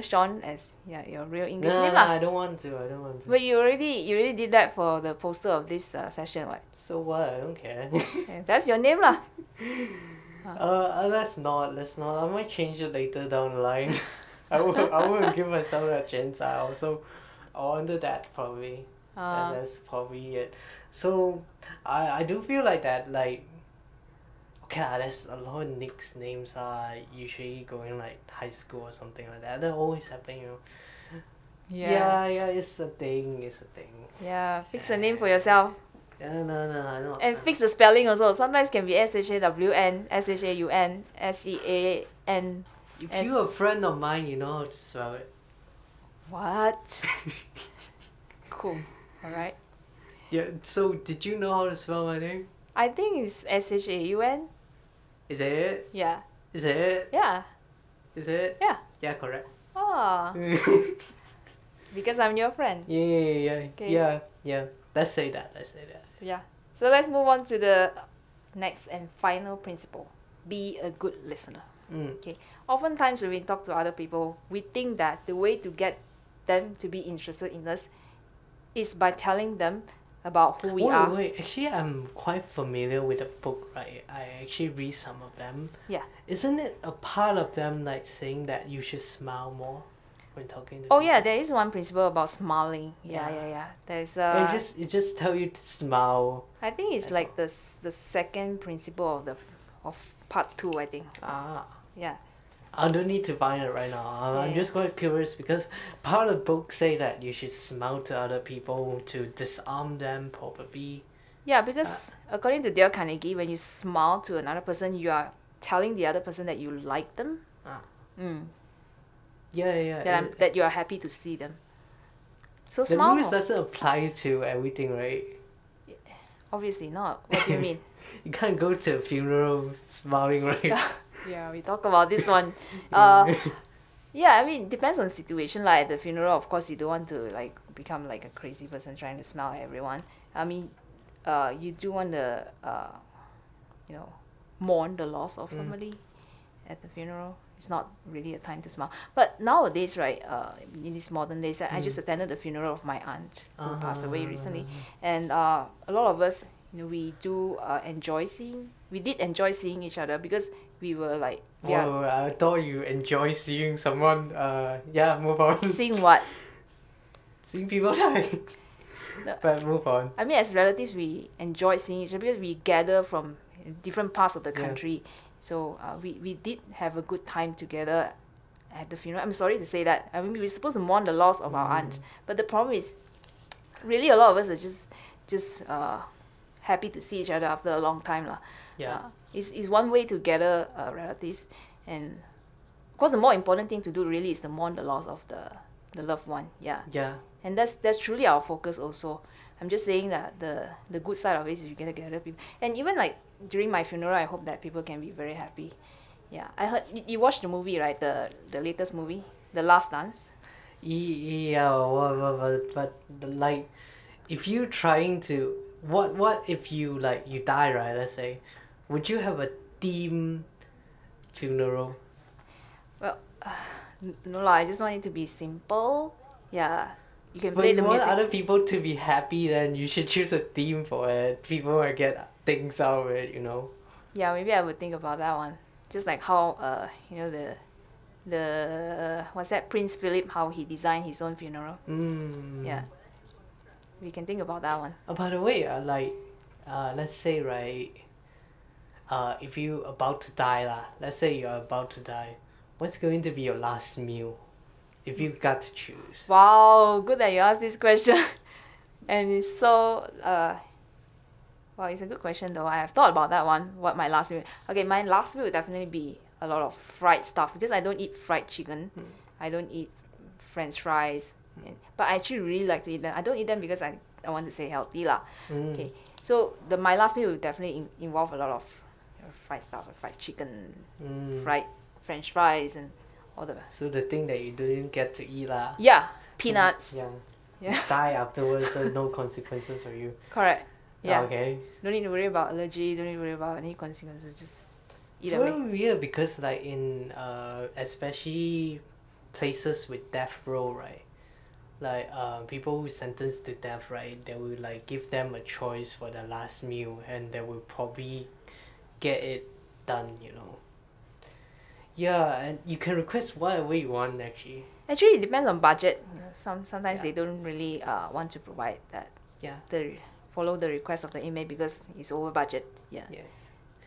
Sean as your real English No, name no, lah. I don't want to. But you already did that for the poster of this session, what? So what? I don't care. That's your name lah. Let's not. I might change it later down the line. I won't give myself that chance. I wanted that probably. That's probably it. So I do feel like that, like, okay lah, there's a lot of Nick's names are usually going like high school or something like that. That always happen, Yeah, it's a thing. Yeah, fix a name for yourself. Yeah, no, I know. And fix the spelling also. Sometimes can be SHAWN, SHAUN, SEAN. If you're a friend of mine, you know how to spell it. What? Cool. Alright. Yeah, so did you know how to spell my name? I think it's SHAUN. Is it? Yeah. Is it? Yeah. Is it? Yeah. Yeah, correct. Ah. Because I'm your friend. Yeah. Okay. Yeah. Let's say that. Yeah. So let's move on to the next and final principle. Be a good listener. Okay. Oftentimes when we talk to other people, we think that the way to get them to be interested in us is by telling them about who we are. Wait, actually I'm quite familiar with the book, right? I actually read some of them. Yeah. Isn't it a part of them like saying that you should smile more when talking to Oh people? yeah, there is one principle about smiling. Yeah. There's It just tell you to smile. I think it's That's like the second principle of part 2, I think. Ah. Yeah. I don't need to find it right now. I'm Yeah. just quite curious because part of the book say that you should smile to other people to disarm them, probably. Yeah, because according to Dale Carnegie, when you smile to another person, you are telling the other person that you like them. Ah. Mm. Yeah. That you are happy to see them. So The smile rules more. doesn't apply to everything, right? Obviously not. What do you mean? You can't go to a funeral smiling, right? Yeah, we talk about this one. Yeah. Yeah, I mean, depends on the situation. Like at the funeral, of course, you don't want to like become like a crazy person trying to smile at everyone. I mean, you do want to, you know, mourn the loss of somebody at the funeral. It's not really a time to smile. But nowadays, right, in these modern days, I just attended the funeral of my aunt who passed away recently, and a lot of us, we do we did enjoy seeing each other because we were like, yeah, Whoa, I thought you enjoy seeing someone. Yeah, move on. seeing what? Seeing people die. No. But move on. I mean, as relatives, we enjoy seeing each other because we gather from different parts of the Yeah. country. So we did have a good time together at the funeral. I'm sorry to say that. I mean, we're supposed to mourn the loss of our aunt, but the problem is, really, a lot of us are just happy to see each other after a long time, lah. Yeah. It's one way to gather relatives, and of course, the more important thing to do really is to mourn the loss of the loved one. Yeah. Yeah. And that's truly our focus also. I'm just saying that the good side of it is you get to gather people. And even like during my funeral, I hope that people can be very happy. Yeah. I heard you watched the movie, right? The latest movie, The Last Dance. Yeah, but like, if you trying to, what if you like you die, right? Let's say, would you have a theme funeral? Well, no lah. I just want it to be simple. Yeah. You can But play you the want music. other people to be happy, then you should choose a theme for it. People will get things out of it, Yeah, maybe I would think about that one. Just like how the what's that, Prince Philip, how he designed his own funeral. Yeah. We can think about that one. By the way, let's say, right, if you about to die lah, let's say you're about to die, what's going to be your last meal, if you got to choose? Wow, good that you asked this question. And it's so well, it's a good question though. I have thought about that one. What my last meal? Okay, my last meal would definitely be a lot of fried stuff because I don't eat fried chicken. I don't eat French fries. But I actually really like to eat them. I don't eat them because I want to stay healthy lah. Okay, so my last meal would definitely involve a lot of fried stuff, like fried chicken, fried French fries, and all the So the thing that you didn't get to eat lah. yeah, peanuts. Yeah. Yeah. Die afterwards, so no consequences for you. Correct. Yeah. Okay. Don't need to worry about allergy. Don't need to worry about any consequences. Just eat It's away. very weird because like in especially places with death row, right? Like people who sentenced to death, right? They will like give them a choice for their last meal, and they will probably get it done. Yeah, and you can request whatever you want actually. Actually, it depends on budget. Sometimes Yeah. they don't really want to provide that. Yeah. Follow the request of the inmate because it's over budget. Yeah. Yeah.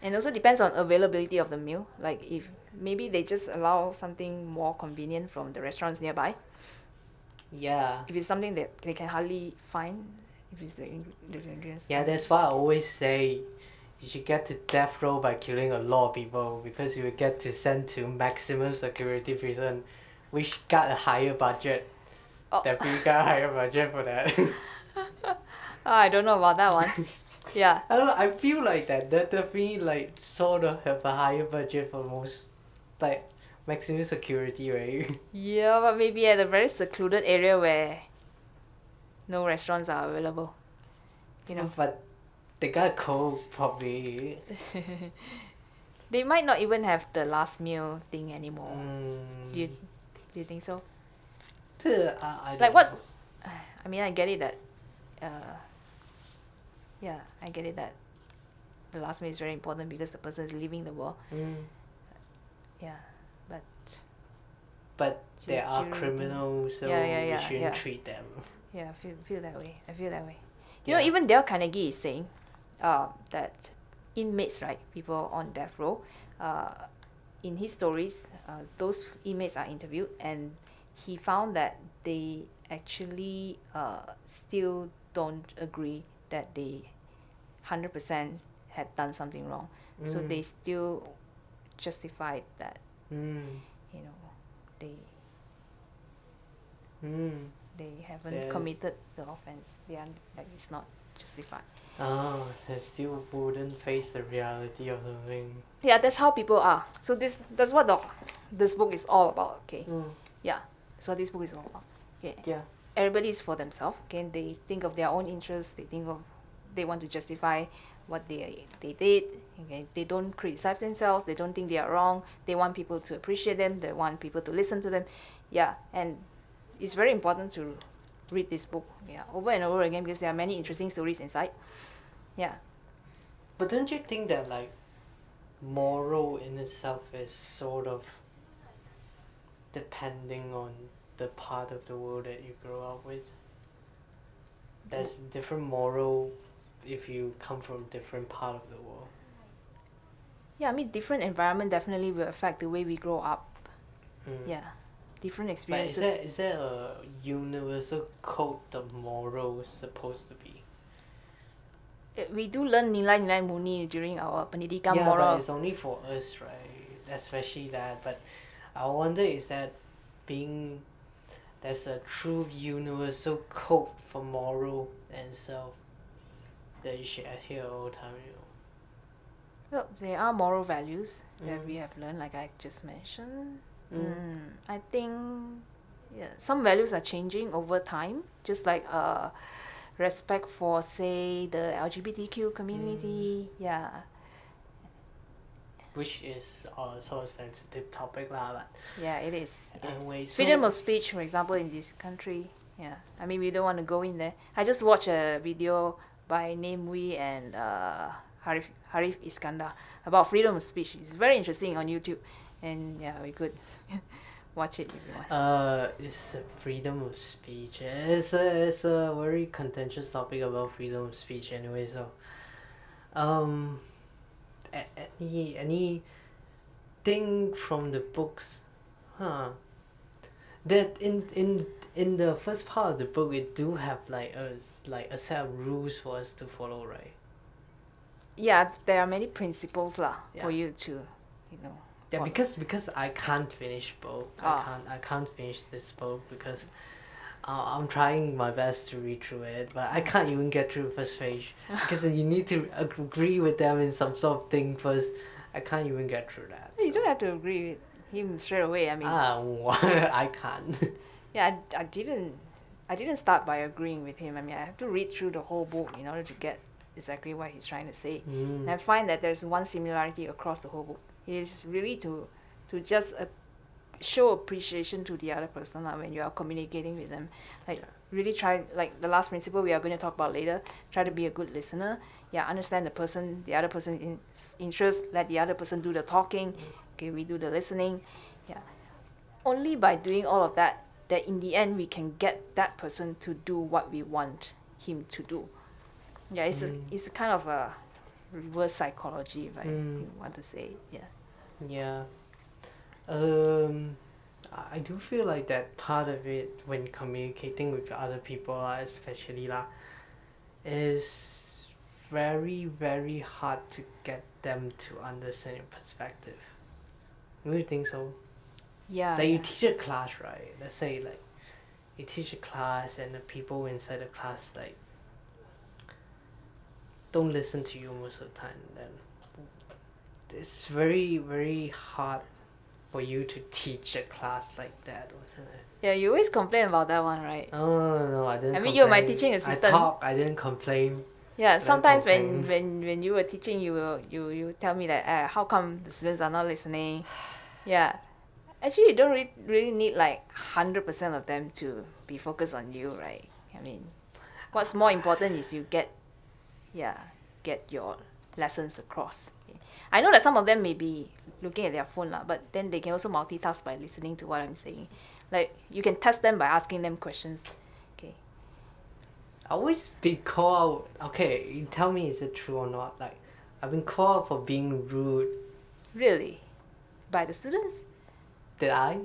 And also depends on availability of the meal. Like if maybe they just allow something more convenient from the restaurants nearby. Yeah. If it's something that they can hardly find, if it's the ingredients. Yeah, that's why I always say you should get to death row by killing a lot of people because you will get to send to maximum security prison, which got a higher budget. Oh. Definitely got a higher budget for that. I don't know about that one. Yeah. I don't know, I feel like that definitely like sort of have a higher budget for most, like maximum security, right? Yeah, but maybe at a very secluded area where no restaurants are available. But they got cold probably. They might not even have the last meal thing anymore. Do you think so? I don't Like know. what's I mean, I get it that yeah, I get it that the last meal is very important because the person is leaving the world. Yeah, but But Do they you are really think- criminals, so Yeah, we shouldn't yeah. treat them. yeah, I feel that way. Yeah. Even Dale Carnegie is saying that inmates, right, people on death row, in his stories, those inmates are interviewed, and he found that they actually still don't agree that they 100% had done something wrong. So they still justified that, you know, they they haven't committed the offense. They are like, it's not justified. They still wouldn't face the reality of the thing. Yeah, that's how people are. So that's what this book is all about. Okay. Yeah, that's what this book is all about. Okay. Yeah. Everybody is for themselves. Okay. They think of their own interests. They want to justify what they did. Okay. They don't criticize themselves. They don't think they are wrong. They want people to appreciate them. They want people to listen to them. Yeah, and it's very important to read this book, yeah, over and over again, because there are many interesting stories inside. Yeah. But don't you think that like moral in itself is sort of depending on the part of the world that you grow up with? There's different moral if you come from different part of the world. Yeah, I mean, different environment definitely will affect the way we grow up. Yeah, different But experiences. is there a universal code of morals supposed to be? We do learn nilai murni during our pendidikan Yeah, moral. but it's only for us, right? Especially that. But I wonder is that there's a true universal code for moral and self that you should adhere all the time, you know. Well, there are moral values that we have learned, like I just mentioned. I think, yeah, some values are changing over time, just like respect for, say, the LGBTQ community. Yeah. Which is a sort of sensitive topic lah, but Yeah, it is. anyway, so Freedom of speech, for example, in this country. Yeah, I mean, we don't want to go in there. I just watched a video by Naim Wee and Harif Iskandar about freedom of speech. It's very interesting on YouTube, and yeah, we could watch it if you want. It's a freedom of speech. It's a very contentious topic about freedom of speech anyway. So, any thing from the books, that in the first part of the book, it do have like a set of rules for us to follow, right? Yeah, there are many principles for Yeah. you to, Yeah, follow. because I can't finish book. I can't finish this book because I'm trying my best to read through it, but I can't even get through the first page because you need to agree with them in some sort of thing first. I can't even get through that. You don't have to agree with him straight away. I mean, I can't. yeah, I didn't start by agreeing with him. I mean, I have to read through the whole book in order to get exactly what he's trying to say. And I find that there's one similarity across the whole book. It is really to just show appreciation to the other person when you are communicating with them. Like, really try, like the last principle we are going to talk about later, try to be a good listener. Yeah, understand the other person's interest, let the other person do the talking. Okay, we do the listening. Yeah. Only by doing all of that in the end we can get that person to do what we want him to do. Yeah, it's a kind of a reverse psychology, if I want to say. Yeah. Yeah. I do feel like that part of it when communicating with other people, especially is very, very hard to get them to understand your perspective. Don't you think so? Yeah. Like you teach a class, right? Let's say like you teach a class and the people inside the class like don't listen to you most of the time, then it's very, very hard for you to teach a class like that, wasn't it? Yeah, you always complain about that one, right? Oh no, I didn't. I mean, complain. you're my teaching assistant. I didn't complain. Yeah, sometimes complain. when you were teaching, you tell me that how come the students are not listening? Yeah, actually, you don't really need like 100% of them to be focused on you, right? I mean, what's more important is you get your lessons across. I know that some of them may be looking at their phone but then they can also multitask by listening to what I'm saying. Like, you can test them by asking them questions. Okay. I always been called out. Okay, you tell me is it true or not? Like, I've been called out for being rude. Really? by the students. Did I?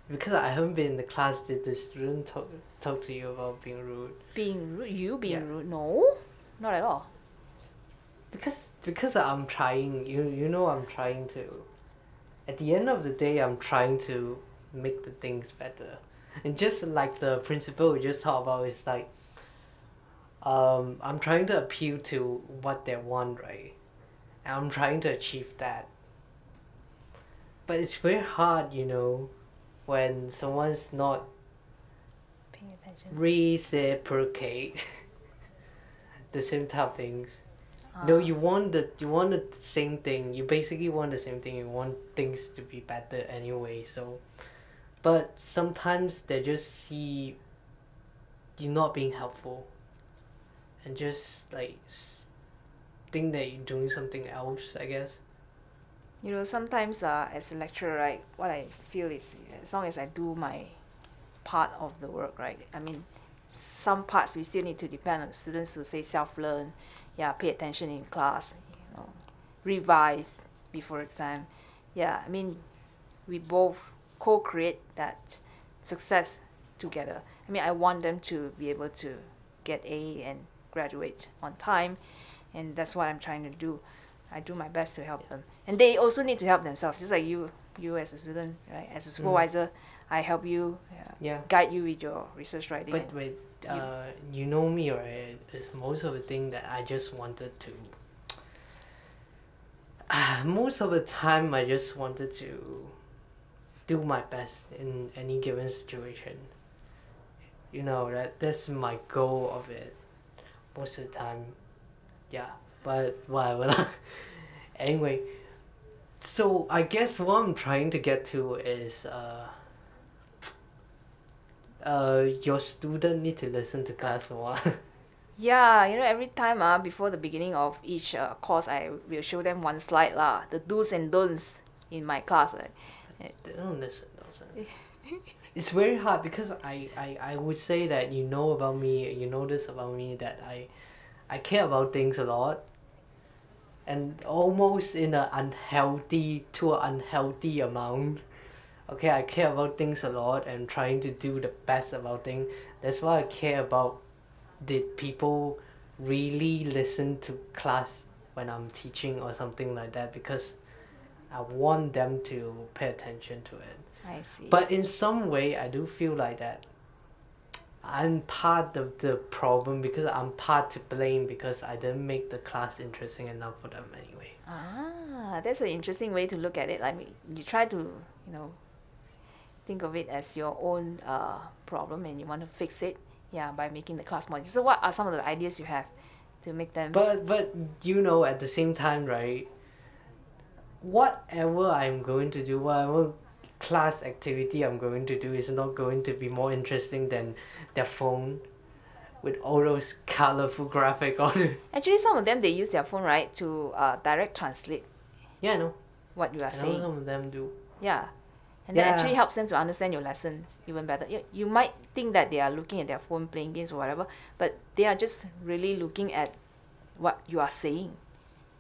Because I haven't been in the class, did the student talk to you about being rude? Being rude? You being Yeah. rude? No, not at all. Because I'm trying, you know I'm trying to, at the end of the day, I'm trying to make the things better. And just like the principle we just talked about, is like, I'm trying to appeal to what they want, right? And I'm trying to achieve that. But it's very hard, when someone's not Paying attention. reciprocate the same type of things. No, you want the same thing. You basically want the same thing. You want things to be better anyway. So, but sometimes they just see you not being helpful, and just like think that you're doing something else, I guess. Sometimes as a lecturer, right, what I feel is as long as I do my part of the work, right, I mean, some parts we still need to depend on the students to say self-learn, pay attention in class, revise before exam. I mean, we both co-create that success together. I mean, I want them to be able to get A and graduate on time, and that's what I'm trying to do. I do my best to help them, and they also need to help themselves, just like you as a student, right? As a supervisor, I help you, guide you with your research writing. But wait, you know me, right? It's most of the thing that I just wanted to. Most of the time, I just wanted to do my best in any given situation. That's my goal of it. Most of the time, yeah. But whatever. Anyway, so I guess what I'm trying to get to is your student need to listen to class more. Every time before the beginning of each course, I will show them one slide lah, the do's and don'ts in my class. They don't listen. It's very hard because I would say that you know about me, you know this about me, that I care about things a lot, and almost in an unhealthy amount. Okay, I care about things a lot and trying to do the best about things. That's why I care about, did people really listen to class when I'm teaching or something like that, because I want them to pay attention to it. I see. But in some way, I do feel like that I'm part of the problem, because I'm part to blame, because I didn't make the class interesting enough for them anyway. That's an interesting way to look at it. Like, you try to, think of it as your own problem, and you want to fix it, by making the class more. So what are some of the ideas you have to make them... But at the same time, right, whatever I'm going to do, whatever class activity I'm going to do is not going to be more interesting than their phone with all those colorful graphic on it. Actually, some of them, they use their phone, right, to direct translate Yeah, I know. what you are I know saying. some of them do. Yeah. And that actually helps them to understand your lessons even better. You might think that they are looking at their phone playing games or whatever, but they are just really looking at what you are saying.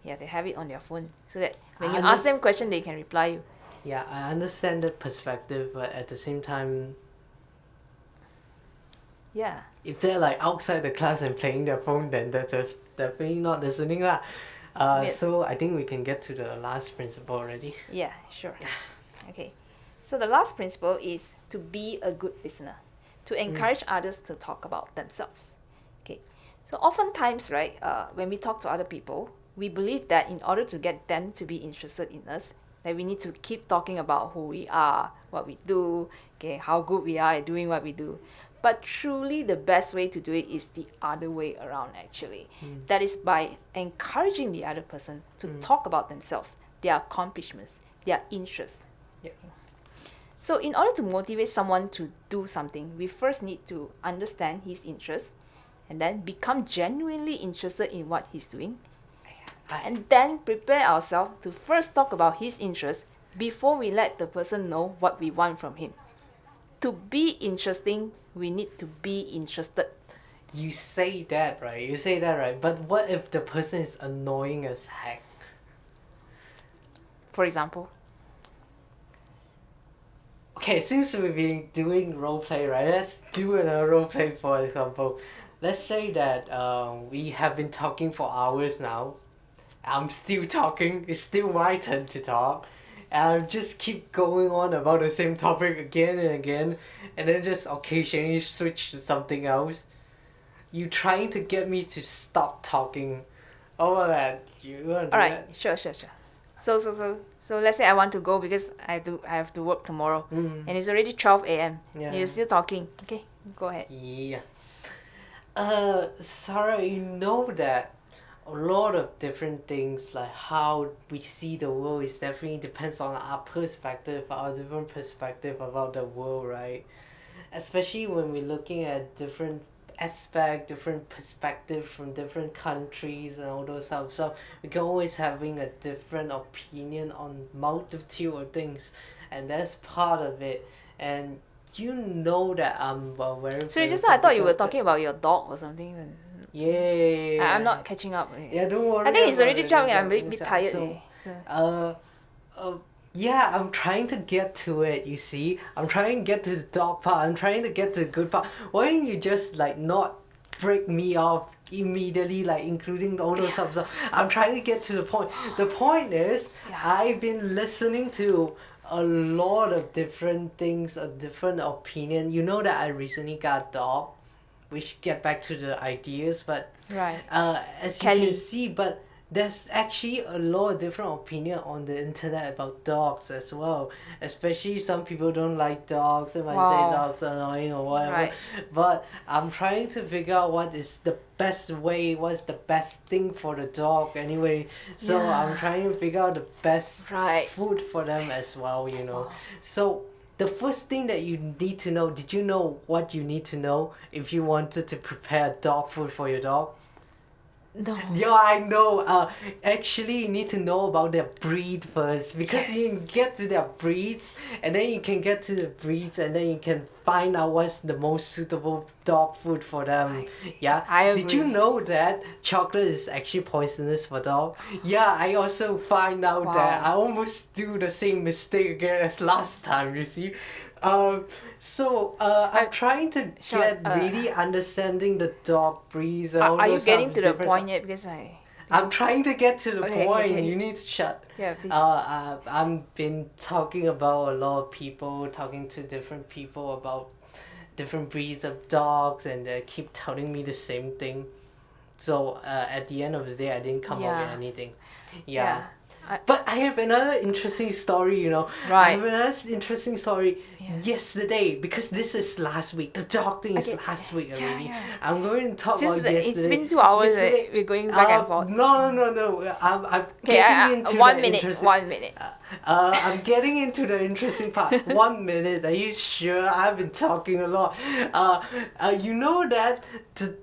They have it on their phone, so that when you ask them question, they can reply you. Yeah, I understand that perspective, but at the same time, if they're like outside the class and playing their phone, then that's definitely not listening lah. Yes. So I think we can get to the last principle already. Yeah, sure. Okay. So the last principle is to be a good listener, to encourage others to talk about themselves. Okay. So oftentimes, right, when we talk to other people, we believe that in order to get them to be interested in us, that we need to keep talking about who we are, what we do, okay, how good we are at doing what we do. But truly the best way to do it is the other way around, actually. That is by encouraging the other person to talk about themselves, their accomplishments, their interests. Yeah. So in order to motivate someone to do something, we first need to understand his interests, and then become genuinely interested in what he's doing, and then prepare ourselves to first talk about his interests before we let the person know what we want from him. To be interesting, we need to be interested. You say that, right? But what if the person is annoying as heck? For example, Okay, since we've been doing role play, right? Let's do another role play. For example, let's say that we have been talking for hours now. I'm still talking. It's still my turn to talk. And I just keep going on about the same topic again and again, and then just occasionally switch to something else. You trying to get me to stop talking. Oh, that you want to do All right, that? sure. So let's say I want to go because I have to work tomorrow, and it's already 12 a.m. Yeah. You're still talking. Okay, go ahead. Yeah. Sarah, you know that a lot of different things, like how we see the world, is definitely depends on our perspective, our different perspective about the world, right? Especially when we're looking at different aspect, different perspective from different countries and all those stuff. So we can always having a different opinion on multitude of things, and that's part of it. And you know that I'm very. So just now I thought you were talking about your dog or something. Yeah. I'm not catching up. Yeah, don't worry. I think it's about already it. 12 and I'm a bit tired. So, So. yeah, I'm trying to get to it, you see. I'm trying to get to the dog part. I'm trying to get to the good part. Why don't you just like not break me off immediately, like including all those stuff. I'm trying to get to the point. The point is, I've been listening to a lot of different things, a different opinion. You know that I recently got a dog. We should get back to the ideas, but Right. as you can see, but there's actually a lot of different opinion on the internet about dogs as well. Especially some people don't like dogs, they might say dogs are annoying or whatever. Right. But I'm trying to figure out what is the best way, what's the best thing for the dog anyway. So I'm trying to figure out the best food for them as well, you know. So the first thing that you need to know, did you know what you need to know if you wanted to prepare dog food for your dog? No. Yeah, I know. Actually, you need to know about their breed first, because you can get to their breeds, and then you can get to the breeds, and then you can find out what's the most suitable dog food for them. Yeah. I agree. Did you know that chocolate is actually poisonous for dog? Yeah, I also find out that I almost do the same mistake again as last time. You see. I'm trying to get really understanding the dog breeds and all Are you those getting to the different point yet? Because I'm trying to get to the point. Okay. You need to shut. Yeah, please. I've been talking about a lot of people, talking to different people about different breeds of dogs, and they keep telling me the same thing. So at the end of the day, I didn't come up with anything. Yeah. But I have another interesting story, you know. Right. I have another interesting story yesterday, because this is last week. The dog thing is last week already. I'm going to talk about yesterday. It's been 2 hours. We're going back and forth. No. I'm getting into 1 the minute. interesting... 1 minute. I'm getting into the interesting part. 1 minute. Are you sure? I've been talking a lot. You know that the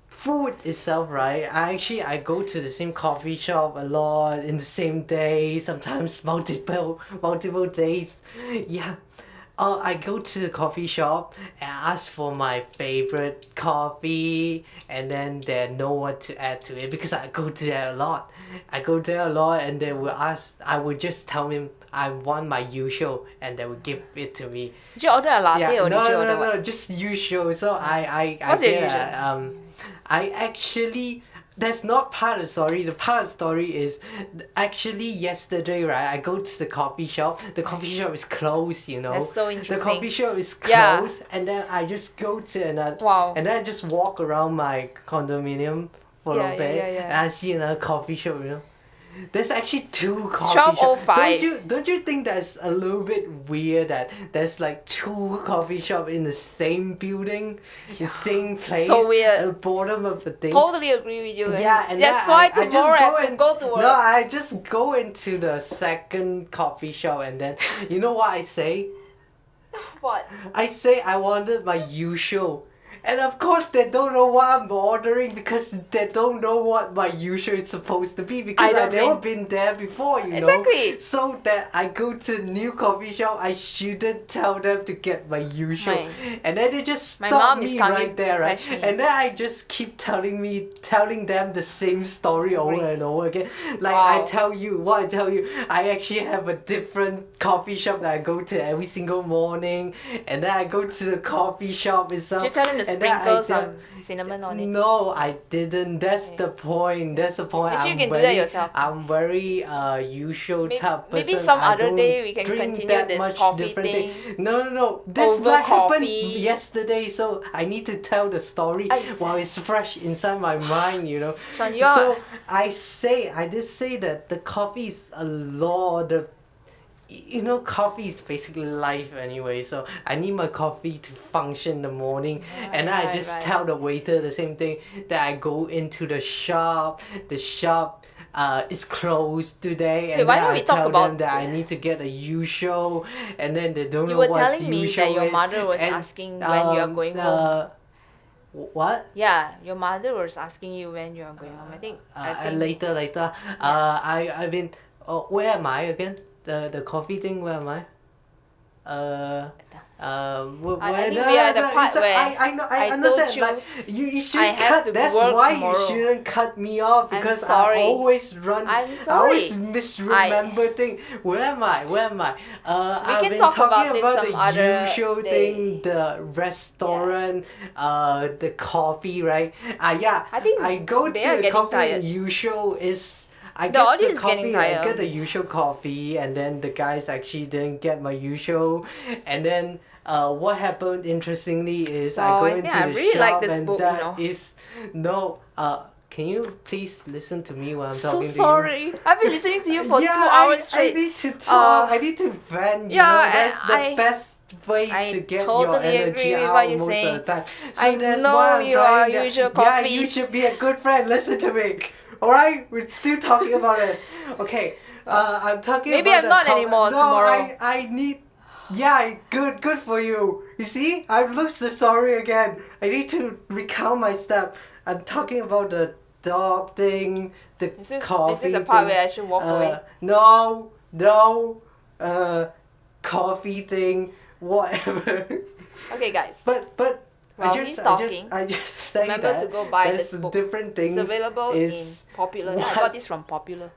food itself, right? I go to the same coffee shop a lot in the same day, sometimes multiple days. Yeah. I go to the coffee shop and ask for my favorite coffee, and then they know what to add to it, because I go there a lot. And they will ask, I would just tell them I want my usual, and they will give it to me. Did you order a latte or did you order what? No, just usual. So What's your usual? I actually, that's not part of the story. The part of the story is actually yesterday, right? I go to the coffee shop. The coffee shop is closed, you know. That's so interesting. The coffee shop is closed, and then I just go to another. And then I just walk around my condominium for a little bit, and I see another coffee shop, you know. There's actually 2 coffee shops. 12:05. Don't you think that's a little bit weird that there's like 2 coffee shops in the same building, the same place, so weird. at the bottom of the thing? Totally agree with you. Yeah, and that's why tomorrow I have to go to work. No, I just go into the second coffee shop, and then you know what I say? What? I say I wanted my usual. And of course they don't know what I'm ordering because they don't know what my usual is supposed to be because I've never been there before, you know. Exactly. So that I go to new coffee shop, I shouldn't tell them to get my usual. And then they just stop me right there, right? And then I just keep telling them the same story over and over again. Like I tell you, I actually have a different coffee shop that I go to every single morning, and then I go to the coffee shop itself. Did you tell them to sprinkle some cinnamon on it? No, I didn't. That's the point. Actually, you can do that yourself. I'm very usual type person. Maybe some other day we can continue this coffee thing. No. This like happened yesterday, so I need to tell the story while it's fresh inside my mind, you know. Sean, so I did say that the coffee is a lot of, you know, coffee is basically life anyway, so I need my coffee to function in the morning. And I just tell the waiter the same thing, that I go into the shop is closed today, and then I tell them that I need to get a usual, and then they don't know what usual is. You were telling me that your mother was asking when you are going home. What? Yeah, your mother was asking you when you are going home. I think later. I've been. Where am I again? The coffee thing. Where am I? I think we are the part where I understand. Like you should cut. That's why tomorrow. You shouldn't cut me off because I always run. I always misremember things. Where am I? I've been talking about the usual thing, the restaurant, the coffee, right? I think I go to the coffee. Usual is. I get the coffee, I get the usual coffee, and then the guys actually didn't get my usual. And then what happened interestingly is I go into the shop like this and book, that is can you please listen to me while I'm talking to you? So sorry. I've been listening to you for 2 hours straight. I need to talk. I need to vent. That's the best way to get your energy out most of the time. So I know you are usual coffee. Yeah, you should be a good friend. Listen to me. Alright, we're still talking about this. Okay, I'm talking maybe about I'm not anymore tomorrow. I need. Yeah, good for you. You see, I've lost the story again. I need to recount my step. I'm talking about the dog thing, the coffee Is this the part where I should walk away? No. Coffee thing, whatever. Okay, guys. But while I just say remember that to go buy this book. Different things. It's available in Popular. I got this from Popular.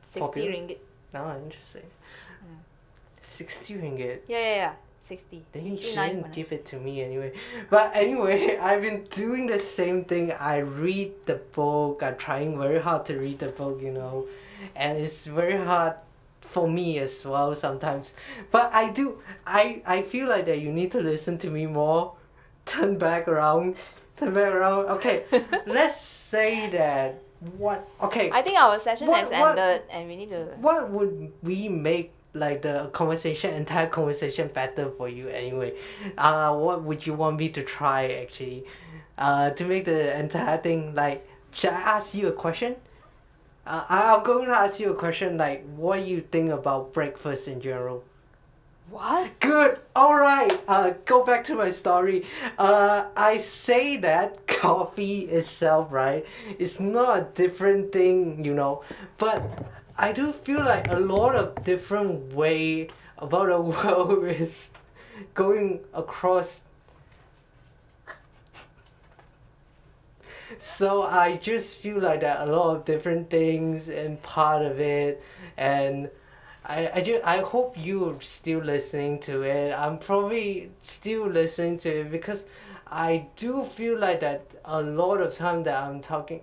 60 ringgit. Oh, interesting. 60 ringgit. Yeah. 60. Then you shouldn't give it to me anyway. But anyway, I've been doing the same thing. I read the book. I'm trying very hard to read the book, you know. And it's very hard for me as well sometimes. But I feel like that you need to listen to me more. Turn back around. Okay, let's say that I think our session has ended and we need to. What would we make like the entire conversation better for you anyway? What would you want me to try actually? To make the entire thing like, should I ask you a question? I'm going to ask you a question like, what do you think about breakfast in general? What? Good. All right. Go back to my story. I say that coffee itself, right, is not a different thing, you know, but I do feel like a lot of different way about the world is going across. So I just feel like that a lot of different things and part of it, and I hope you're still listening to it. I'm probably still listening to it because I do feel like that a lot of time that I'm talking.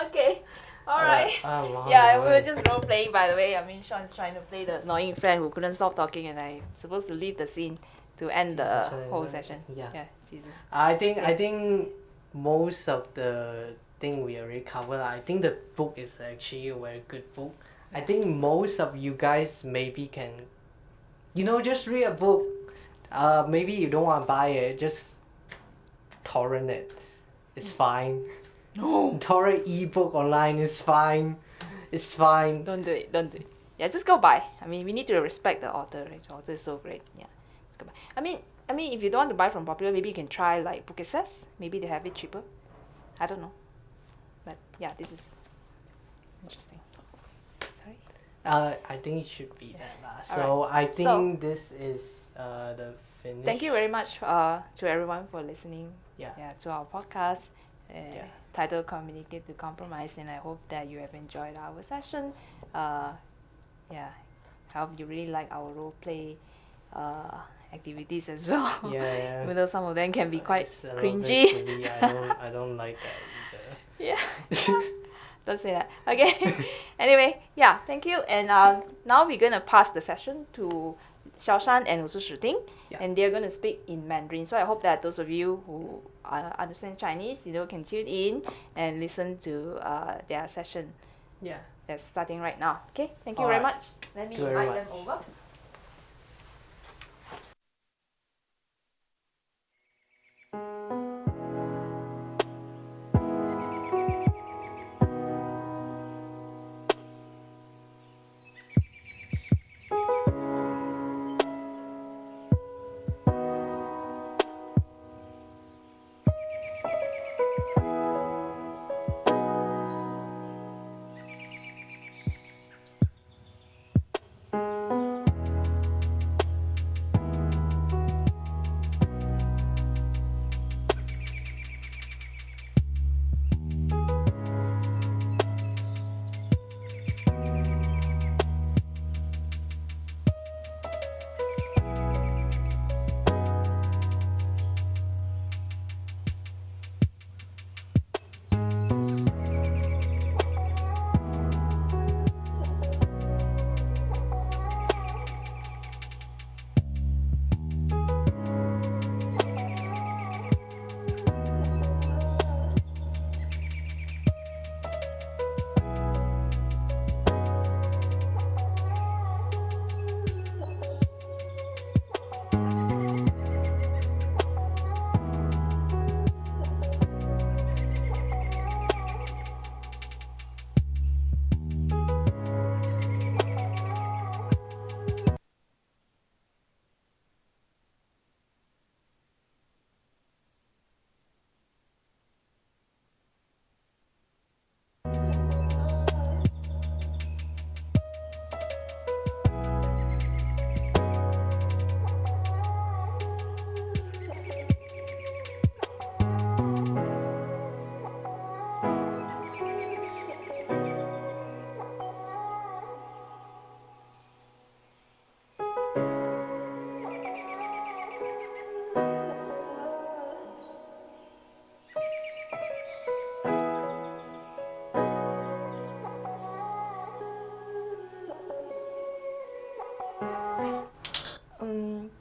Okay. Alright. Yeah, we were just role playing, by the way. I mean, Sean's trying to play the annoying friend who couldn't stop talking, and I'm supposed to leave the scene to end the whole session. Yeah, Jesus. I think most of the thing we already covered. I think the book is actually a very good book. I think most of you guys maybe can, you know, just read a book. Maybe you don't want to buy it, just torrent it. It's fine. No. Torrent ebook online is fine. It's fine. Don't do it. Yeah, just go buy. I mean, we need to respect the author, right? The author is so great. Yeah, just go buy. I mean, I mean, if you don't want to buy from Popular, maybe you can try like Bukit Ses. Maybe they have it cheaper. I don't know. But yeah, this is interesting. Sorry. I think it should be that lah. So I think this is the finish. Thank you very much to everyone for listening. Yeah. To our podcast. Titled Communicate to Compromise, and I hope that you have enjoyed our session. I hope you really like our role play activities as well. Yeah. Even though some of them can be quite It's a little cringy. bit silly. I don't like that either. Yeah. Don't say that. Okay. Anyway, thank you. And now we're gonna pass the session to Xiaoshan and also Shiting, and they're gonna speak in Mandarin. So I hope that those of you who understand Chinese, can tune in and listen to their session. Yeah. That's starting right now. Okay. Thank you very much. Let me Thank you very invite them much. over.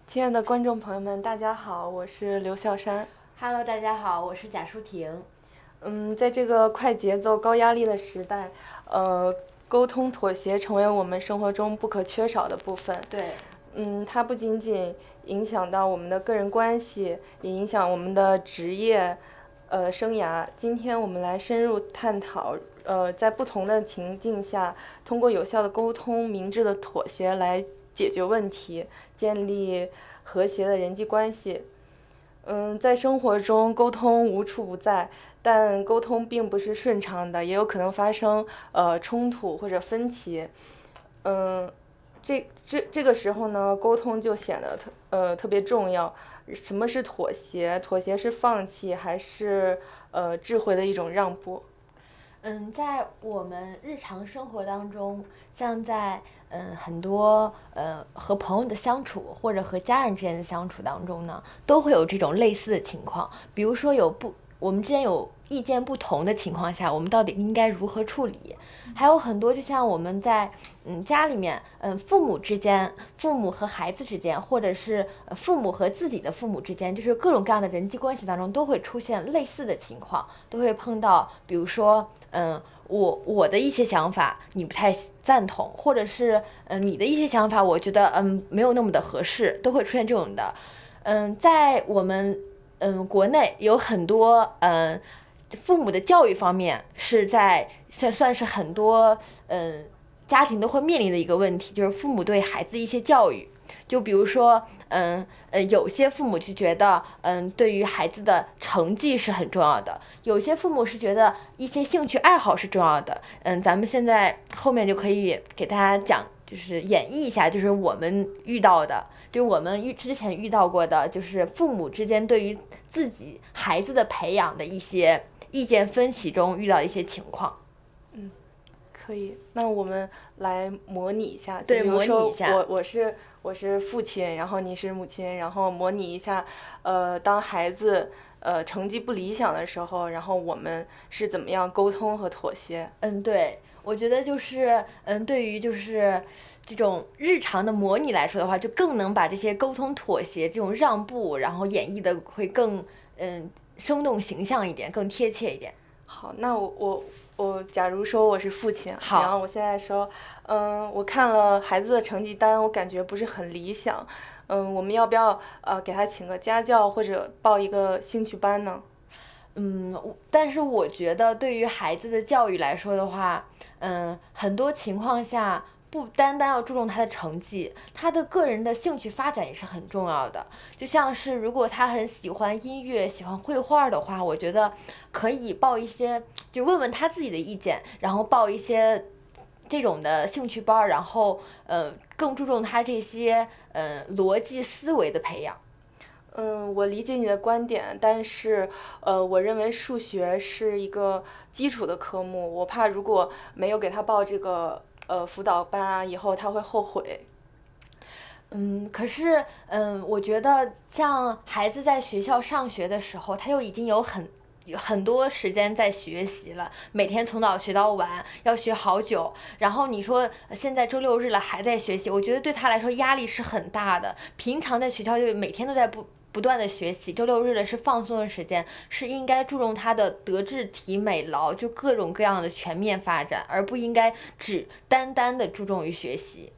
亲爱的观众朋友们，大家好，我是刘笑山。Hello， 大家好，我是贾舒婷。在这个快节奏、高压力的时代，沟通妥协成为我们生活中不可缺少的部分。对。它不仅仅影响到我们的个人关系，也影响我们的职业，生涯。今天我们来深入探讨，在不同的情境下，通过有效的沟通、明智的妥协来解决问题，建立和谐的人际关系。在生活中沟通无处不在，但沟通并不是顺畅的，也有可能发生冲突或者分歧。这个时候呢，沟通就显得特别重要。什么是妥协？妥协是放弃还是智慧的一种让步？在我们日常生活当中，像在很多和朋友的相处或者和家人之间的相处当中呢，都会有这种类似的情况。比如说我们之间有意见不同的情况下，我们到底应该如何处理？还有很多，就像我们在家里面，父母之间、父母和孩子之间，或者是父母和自己的父母之间，就是各种各样的人际关系当中都会出现类似的情况，都会碰到，比如说我的一些想法你不太赞同，或者是你的一些想法我觉得没有那么的合适，都会出现这种的。在我们国内有很多父母的教育方面是算是很多家庭都会面临的一个问题，就是父母对孩子一些教育就比如说，有些父母就觉得，对于孩子的成绩是很重要的，有些父母是觉得一些兴趣爱好是重要的。咱们现在后面就可以给大家讲，就是演绎一下，就是我们遇到的，就我们之前遇到过的，就是父母之间对于自己孩子的培养的一些意见分歧中遇到的一些情况。可以，那我们来模拟一下，对，就比如说模拟一下。我是父亲，然后你是母亲，然后模拟一下，当孩子成绩不理想的时候，然后我们是怎么样沟通和妥协？对，我觉得就是，对于就是这种日常的模拟来说的话，就更能把这些沟通妥协这种让步，然后演绎的会更生动形象一点，更贴切一点。好，那我假如说我是父亲，好，然后我现在说，我看了孩子的成绩单，我感觉不是很理想，我们要不要给他请个家教或者报一个兴趣班呢？但是我觉得对于孩子的教育来说的话，很多情况下不单单要注重他的成绩，他的个人的兴趣发展也是很重要的。就像是如果他很喜欢音乐、喜欢绘画的话，我觉得可以报一些，就问问他自己的意见，然后报一些这种的兴趣班，然后更注重他这些逻辑思维的培养。我理解你的观点，但是我认为数学是一个基础的科目，我怕如果没有给他报这个辅导班啊，以后他会后悔。可是我觉得像孩子在学校上学的时候，他就已经有很多时间在学习了，每天从早学到晚，要学好久。然后你说现在周六日了还在学习，我觉得对他来说压力是很大的。平常在学校就每天都在不断的学习，周六日的是放松的时间，是应该注重他的德智体美劳，就各种各样的全面发展，而不应该只单单的注重于学习。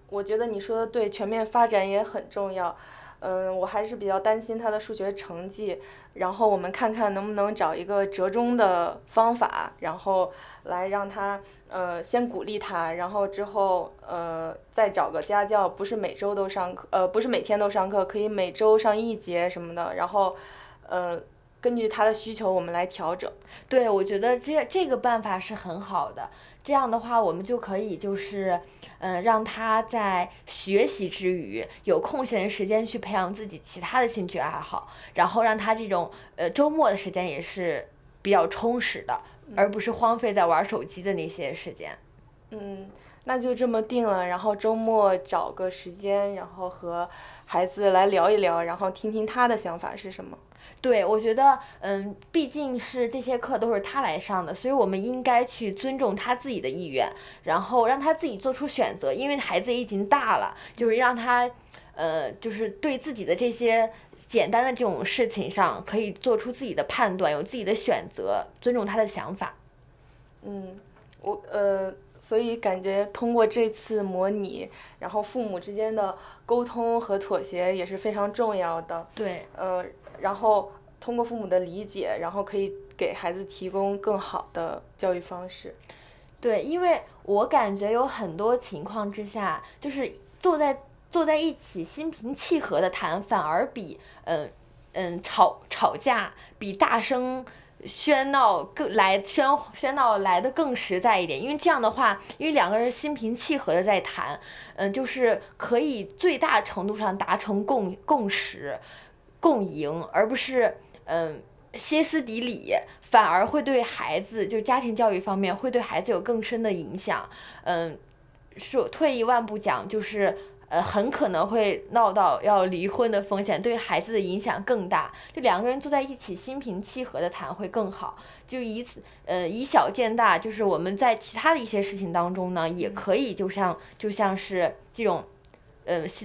我觉得你说的对，全面发展也很重要。我还是比较担心他的数学成绩，然后我们看看能不能找一个折中的方法，然后来让他先鼓励他，然后之后再找个家教，不是每周都上课，不是每天都上课，可以每周上一节什么的，然后根据他的需求我们来调整。对，我觉得这个办法是很好的。这样的话，我们就可以就是让他在学习之余有空闲的时间去培养自己其他的兴趣爱好，然后让他这种周末的时间也是比较充实的，而不是荒废在玩手机的那些时间。那就这么定了，然后周末找个时间，然后和孩子来聊一聊，然后听听他的想法是什么。对，我觉得，毕竟是这些课都是他来上的，所以我们应该去尊重他自己的意愿，然后让他自己做出选择，因为孩子已经大了，就是让他，就是对自己的这些简单的这种事情上，可以做出自己的判断，有自己的选择，尊重他的想法。所以感觉通过这次模拟，然后父母之间的沟通和妥协也是非常重要的。对。然后通过父母的理解，然后可以给孩子提供更好的教育方式。对，因为我感觉有很多情况之下，就是坐在一起心平气和的谈，反而比吵架比大声喧闹来的更实在一点。因为这样的话，因为两个人心平气和的在谈，就是可以最大程度上达成共识。共赢，而不是歇斯底里，反而会对孩子，就家庭教育方面会对孩子有更深的影响。说退一万步讲，就是很可能会闹到要离婚的风险，对孩子的影响更大。就两个人坐在一起，心平气和的谈会更好。就以小见大，就是我们在其他的一些事情当中呢，也可以就像是这种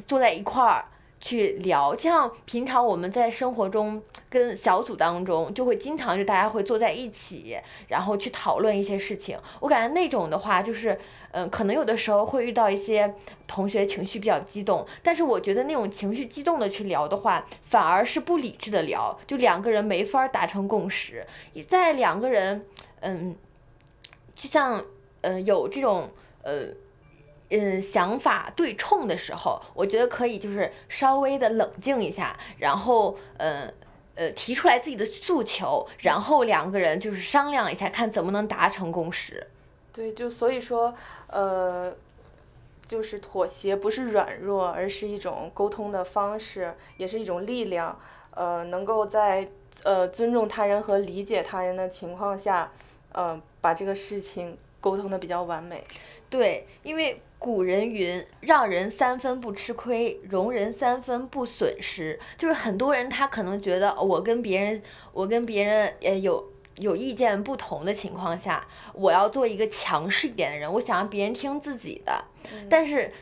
坐在一块儿。去聊，像平常我们在生活中跟小组当中就会经常就大家会坐在一起，然后去讨论一些事情。我感觉那种的话就是可能有的时候会遇到一些同学情绪比较激动，但是我觉得那种情绪激动的去聊的话，反而是不理智的聊，就两个人没法达成共识。在两个人就像有这种想法对冲的时候，我觉得可以就是稍微的冷静一下，然后提出来自己的诉求，然后两个人就是商量一下，看怎么能达成共识。对，就所以说就是妥协不是软弱，而是一种沟通的方式，也是一种力量。能够在尊重他人和理解他人的情况下，把这个事情沟通的比较完美。对，因为古人云：“让人三分不吃亏，容人三分不损失。”就是很多人他可能觉得我跟别人有意见不同的情况下，我要做一个强势一点的人，我想让别人听自己的。但是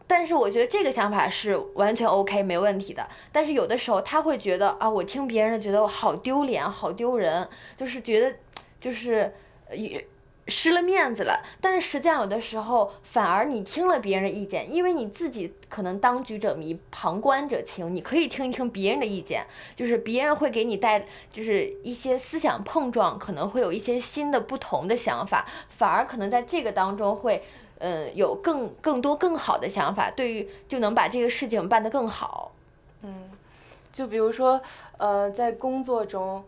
但是我觉得这个想法是完全 OK 没问题的。但是有的时候他会觉得啊，我听别人的觉得我好丢脸，好丢人，就是觉得就是失了面子了。但是实际上有的时候反而你听了别人的意见，因为你自己可能当局者迷，旁观者清，你可以听一听别人的意见，就是别人会给你就是一些思想碰撞，可能会有一些新的不同的想法，反而可能在这个当中会有更多更好的想法，就能把这个事情办得更好。就比如说在工作中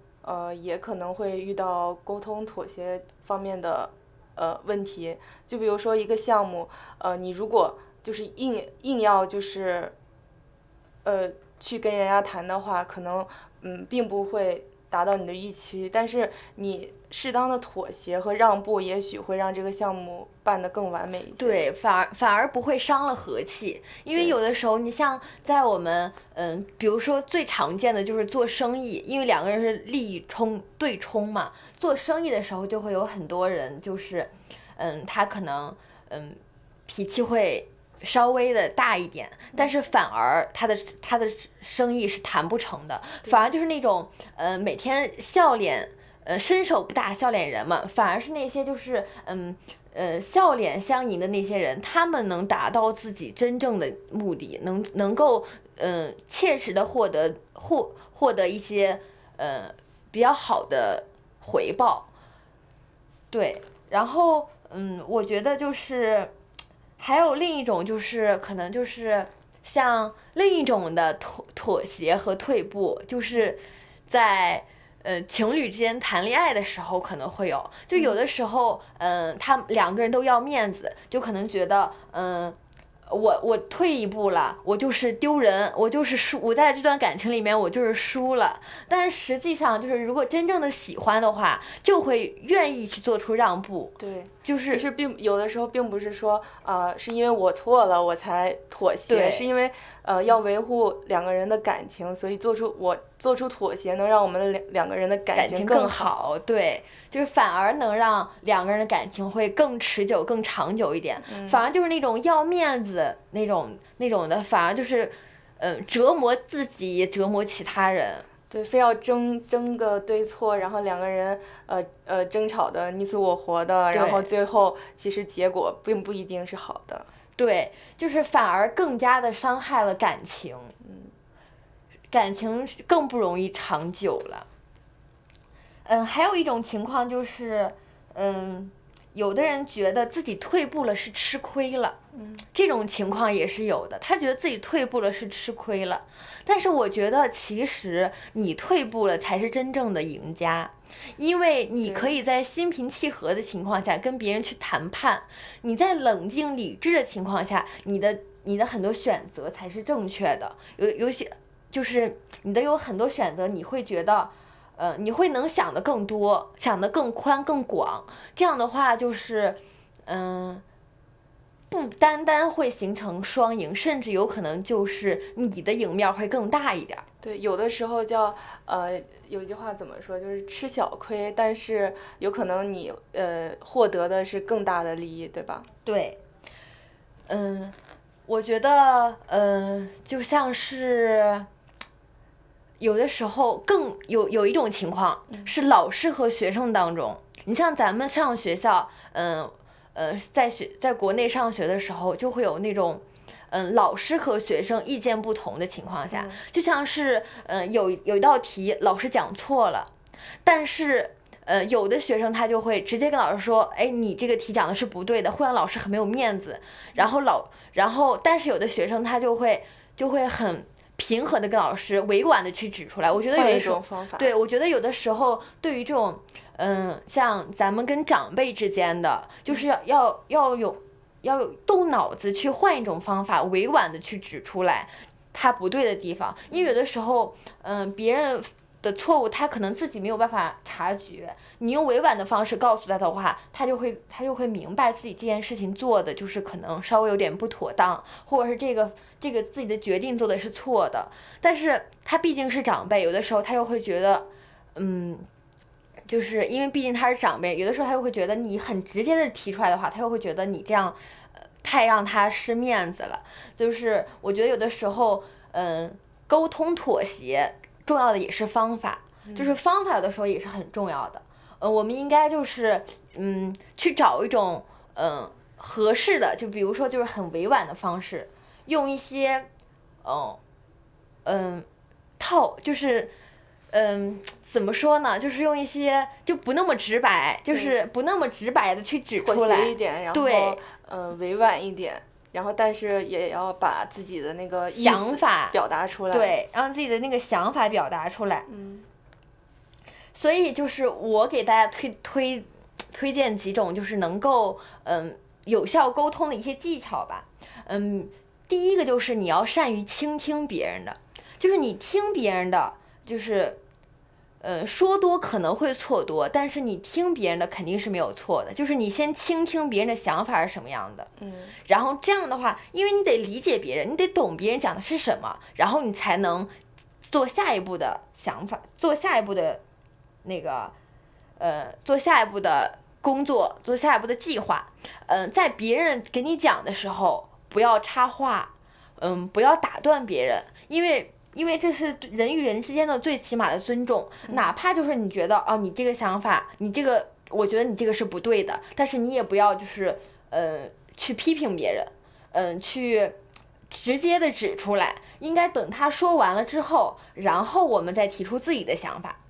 也可能会遇到沟通妥协方面的问题。就比如说一个项目你如果就是硬要就是去跟人家谈的话，可能并不会达到你的预期，但是你适当的妥协和让步，也许会让这个项目办得更完美一些。对，反而不会伤了和气。因为有的时候你像在我们比如说最常见的就是做生意，因为两个人是利益对冲嘛，做生意的时候就会有很多人就是他可能脾气会稍微的大一点，但是反而他的生意是谈不成的，反而就是那种每天笑脸伸手不打笑脸人嘛，反而是那些就是笑脸相迎的那些人，他们能达到自己真正的目的，能够切实的获得一些比较好的回报。对，然后我觉得就是还有另一种就是可能就是像另一种的妥协和退步，就是在情侣之间谈恋爱的时候可能会有，就有的时候他们两个人都要面子，就可能觉得我退一步了，我就是丢人，我就是输，我在这段感情里面我就是输了。但是实际上就是如果真正的喜欢的话，就会愿意去做出让步。对，就是其实有的时候并不是说是因为我错了我才妥协，是因为要维护两个人的感情，所以做出妥协，能让我们的两个人的感情更好。对，就是反而能让两个人的感情会更持久、更长久一点。反而就是那种要面子那种的，反而就是折磨自己，折磨其他人。对，非要争个对错，然后两个人争吵的你死我活的，然后最后其实结果并不一定是好的。对，就是反而更加的伤害了感情，感情更不容易长久了。还有一种情况就是，有的人觉得自己退步了是吃亏了，这种情况也是有的。他觉得自己退步了是吃亏了，但是我觉得其实你退步了才是真正的赢家，因为你可以在心平气和的情况下跟别人去谈判，你在冷静理智的情况下，你的很多选择才是正确的。有些就是你的有很多选择，你会觉得。你会能想得更多，想得更宽更广，这样的话就是，不单单会形成双赢，甚至有可能就是你的赢面会更大一点。对，有的时候叫有一句话怎么说，就是吃小亏，但是有可能你获得的是更大的利益，对吧？对，我觉得就像是。有的时候更有一种情况是老师和学生当中，你像咱们上学校，在国内上学的时候，就会有那种，老师和学生意见不同的情况下，就像是有一道题老师讲错了，但是有的学生他就会直接跟老师说，哎，你这个题讲的是不对的，会让老师很没有面子。然后但是有的学生他就会很平和的跟老师委婉的去指出来。我觉得有的时候，对，我觉得有的时候对于这种像咱们跟长辈之间的，就是要有动脑子去换一种方法，委婉的去指出来他不对的地方。因为有的时候别人的错误他可能自己没有办法察觉，你用委婉的方式告诉他的话，他就会明白自己这件事情做的就是可能稍微有点不妥当，或者是这个自己的决定做的是错的。但是他毕竟是长辈，有的时候他又会觉得就是因为毕竟他是长辈，有的时候他又会觉得你很直接的提出来的话，他又会觉得你这样太让他失面子了。就是我觉得有的时候沟通妥协重要的也是方法，就是方法有的时候也是很重要的。我们应该就是去找一种合适的，就比如说就是很委婉的方式，用一些就是怎么说呢？就是用一些就不那么直白，就是不那么直白的去指出来，妥协一点，然后对，委婉一点，然后但是也要把自己的那个想法表达出来，对，让自己的那个想法表达出来。所以就是我给大家推荐几种就是能够有效沟通的一些技巧吧。第一个就是你要善于倾听别人的，就是你听别人的，就是说多可能会错多，但是你听别人的肯定是没有错的，就是你先倾听别人的想法是什么样的，然后这样的话，因为你得理解别人，你得懂别人讲的是什么，然后你才能做下一步的想法，做下一步的那个做下一步的工作，做下一步的计划。在别人给你讲的时候不要插话，不要打断别人，因为这是人与人之间的最起码的尊重。哪怕就是你觉得你这个想法，你这个我觉得你这个是不对的，但是你也不要就是去批评别人，去直接的指出来，应该等他说完了之后，然后我们再提出自己的想法。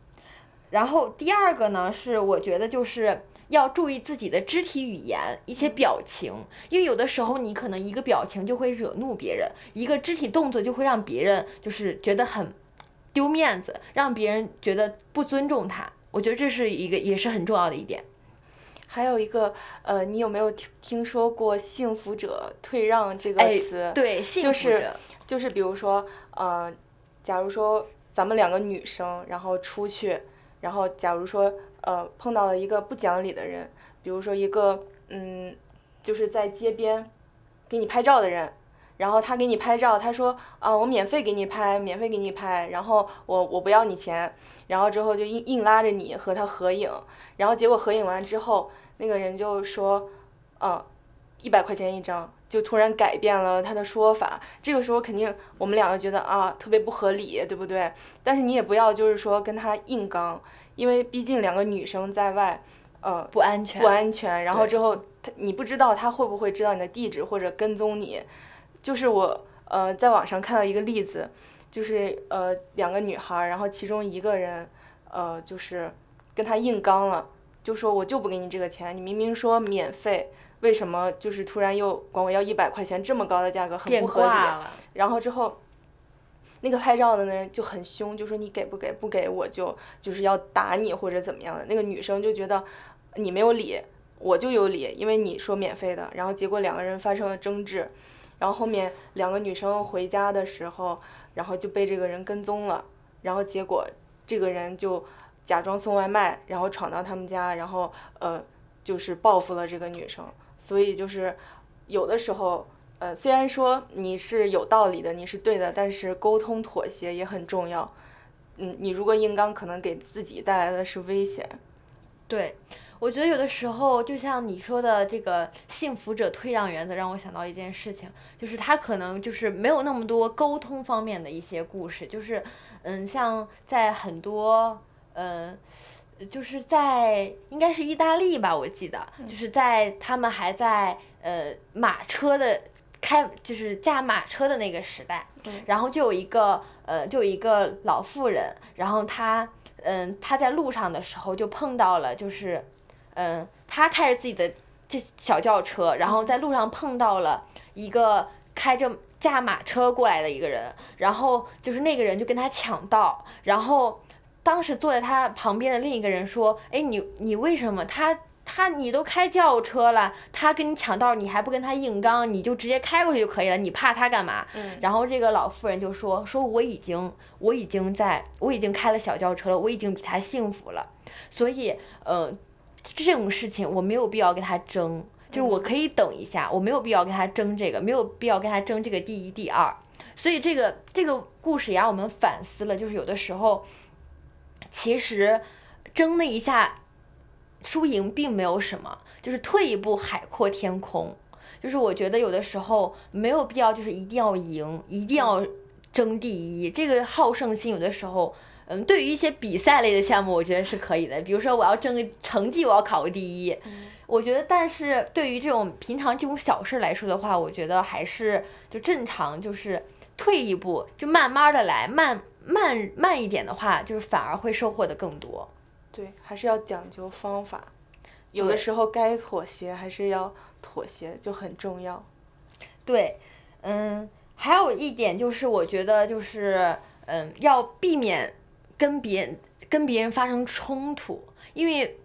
然后第二个呢，是我觉得就是要注意自己的肢体语言，一些表情，因为有的时候你可能一个表情就会惹怒别人，一个肢体动作就会让别人就是觉得很丢面子，让别人觉得不尊重他。我觉得这是一个也是很重要的一点。还有一个你有没有听说过幸福者退让这个词？对，幸福者就是比如说假如说咱们两个女生然后出去，然后假如说碰到了一个不讲理的人，比如说一个就是在街边给你拍照的人，然后他给你拍照，他说我免费给你拍，然后我不要你钱，然后之后就硬拉着你和他合影，然后结果合影完之后，那个人就说100块钱一张，就突然改变了他的说法。这个时候肯定我们两个觉得特别不合理，对不对？但是你也不要就是说跟他硬刚，因为毕竟两个女生在外不安全，然后之后你不知道他会不会知道你的地址或者跟踪你。就是我在网上看到一个例子，就是两个女孩，然后其中一个人就是跟他硬刚了，就说我就不给你这个钱，你明明说免费，为什么就是突然又管我要100块钱，这么高的价格很不合理。然后之后那个拍照的人就很凶，就说你给不给，不给我就是要打你或者怎么样的。那个女生就觉得你没有理，我就有理，因为你说免费的。然后结果两个人发生了争执，然后后面两个女生回家的时候，然后就被这个人跟踪了，然后结果这个人就假装送外卖，然后闯到他们家，然后就是报复了这个女生。所以就是有的时候虽然说你是有道理的，你是对的，但是沟通妥协也很重要。你如果硬刚，可能给自己带来的是危险。对，我觉得有的时候就像你说的这个幸福者退让原则，让我想到一件事情，就是他可能就是没有那么多沟通方面的一些故事，就是像在很多就是在应该是意大利吧，我记得就是在他们还在马车的就是驾马车的那个时代，然后就有一个老妇人，然后她他在路上的时候就碰到了，就是他开着自己的这小轿车，然后在路上碰到了一个开着驾马车过来的一个人，然后就是那个人就跟他抢道，然后当时坐在他旁边的另一个人说，哎，你为什么你都开轿车了，他跟你抢道，你还不跟他硬刚，你就直接开过去就可以了，你怕他干嘛？然后这个老妇人就说我已经开了小轿车了，我已经比他幸福了，所以这种事情我没有必要跟他争，就是我可以等一下，我没有必要跟他争这个，没有必要跟他争这个第一第二。所以这个故事也让我们反思了，就是有的时候其实争那一下输赢并没有什么，就是退一步海阔天空。就是我觉得有的时候没有必要就是一定要赢，一定要争第一，这个好胜心有的时候对于一些比赛类的项目我觉得是可以的，比如说我要争个成绩，我要考个第一，我觉得，但是对于这种平常这种小事来说的话，我觉得还是就正常，就是退一步，就慢慢的来，慢一点的话，就是反而会收获的更多。对，还是要讲究方法，有的时候该妥协还是要妥协，就很重要。对，还有一点就是我觉得就是要避免跟别人发生冲突，因为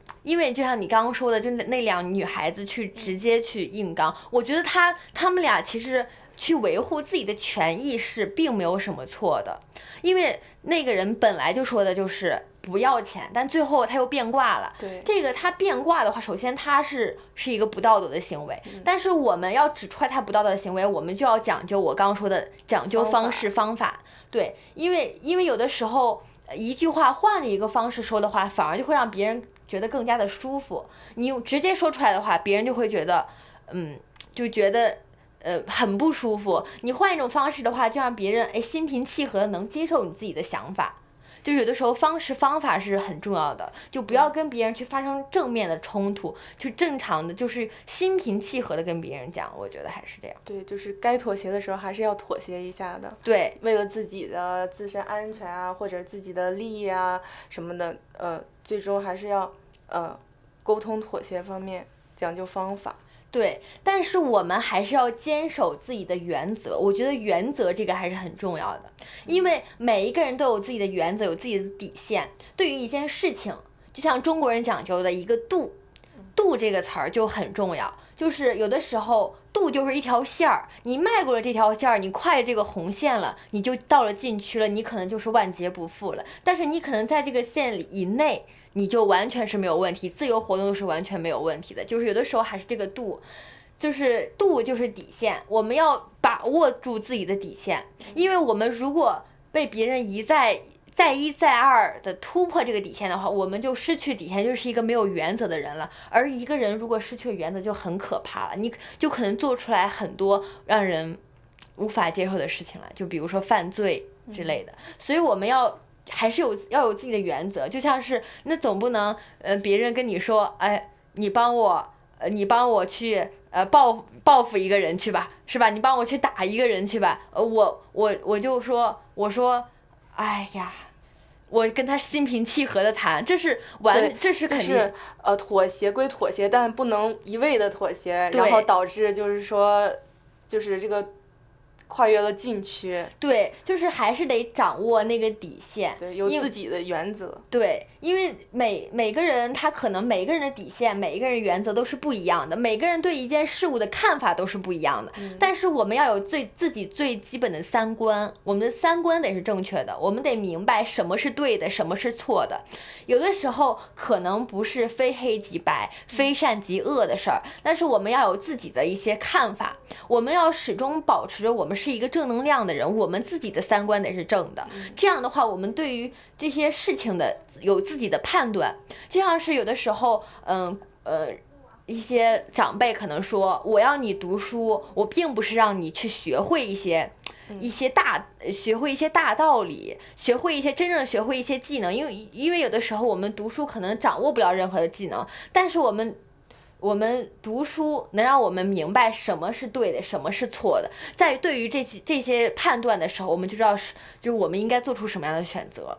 就像你刚刚说的，就那两女孩子直接去硬刚，我觉得他们俩其实去维护自己的权益是并没有什么错的，因为那个人本来就说的就是不要钱，但最后他又变卦了。对，这个他变卦的话，首先他是一个不道德的行为，但是我们要指出来他不道德的行为，我们就要讲究我刚刚说的讲究方式方法。对，因为有的时候一句话换了一个方式说的话，反而就会让别人觉得更加的舒服。你直接说出来的话，别人就会觉得就觉得很不舒服。你换一种方式的话，就让别人心平气和的能接受你自己的想法。就是有的时候方法是很重要的，就不要跟别人去发生正面的冲突，就正常的就是心平气和的跟别人讲，我觉得还是这样。对，就是该妥协的时候还是要妥协一下的。对，为了自己的自身安全啊，或者自己的利益啊什么的，最终还是要沟通妥协方面讲究方法。对，但是我们还是要坚守自己的原则，我觉得原则这个还是很重要的，因为每一个人都有自己的原则，有自己的底线。对于一件事情，就像中国人讲究的一个度，度这个词儿就很重要，就是有的时候度就是一条线儿，你迈过了这条线儿，你跨越这个红线了，你就到了禁区了，你可能就是万劫不复了。但是你可能在这个线以内，你就完全是没有问题，自由活动是完全没有问题的。就是有的时候还是这个度，就是底线，我们要把握住自己的底线，因为我们如果被别人一再二的突破这个底线的话，我们就失去底线，就是一个没有原则的人了。而一个人如果失去了原则就很可怕了，你就可能做出来很多让人无法接受的事情了，就比如说犯罪之类的。所以我们还是要有自己的原则，就像是那总不能别人跟你说，哎，你帮我去报复一个人去吧，是吧？你帮我去打一个人去吧。我就说，我说，哎呀，我跟他心平气和的谈，这是肯定是妥协归妥协，但不能一味的妥协，然后导致就是说就是这个跨越了禁区。对，就是还是得掌握那个底线，对，有自己的原则。对，因为每个人他可能每个人的底线，每一个人原则都是不一样的，每个人对一件事物的看法都是不一样的。但是我们要有自己最基本的三观，我们的三观得是正确的，我们得明白什么是对的，什么是错的。有的时候可能不是非黑即白，非善即恶的事儿，但是我们要有自己的一些看法，我们要始终保持着我们是一个正能量的人，我们自己的三观得是正的。这样的话，我们对于这些事情的有自己的判断。就像是有的时候一些长辈可能说，我要你读书，我并不是让你去学会一些大道理，真正学会一些技能，因为有的时候我们读书可能掌握不了任何的技能，但是我们读书能让我们明白什么是对的，什么是错的，在对于这些判断的时候，我们就知道就是我们应该做出什么样的选择。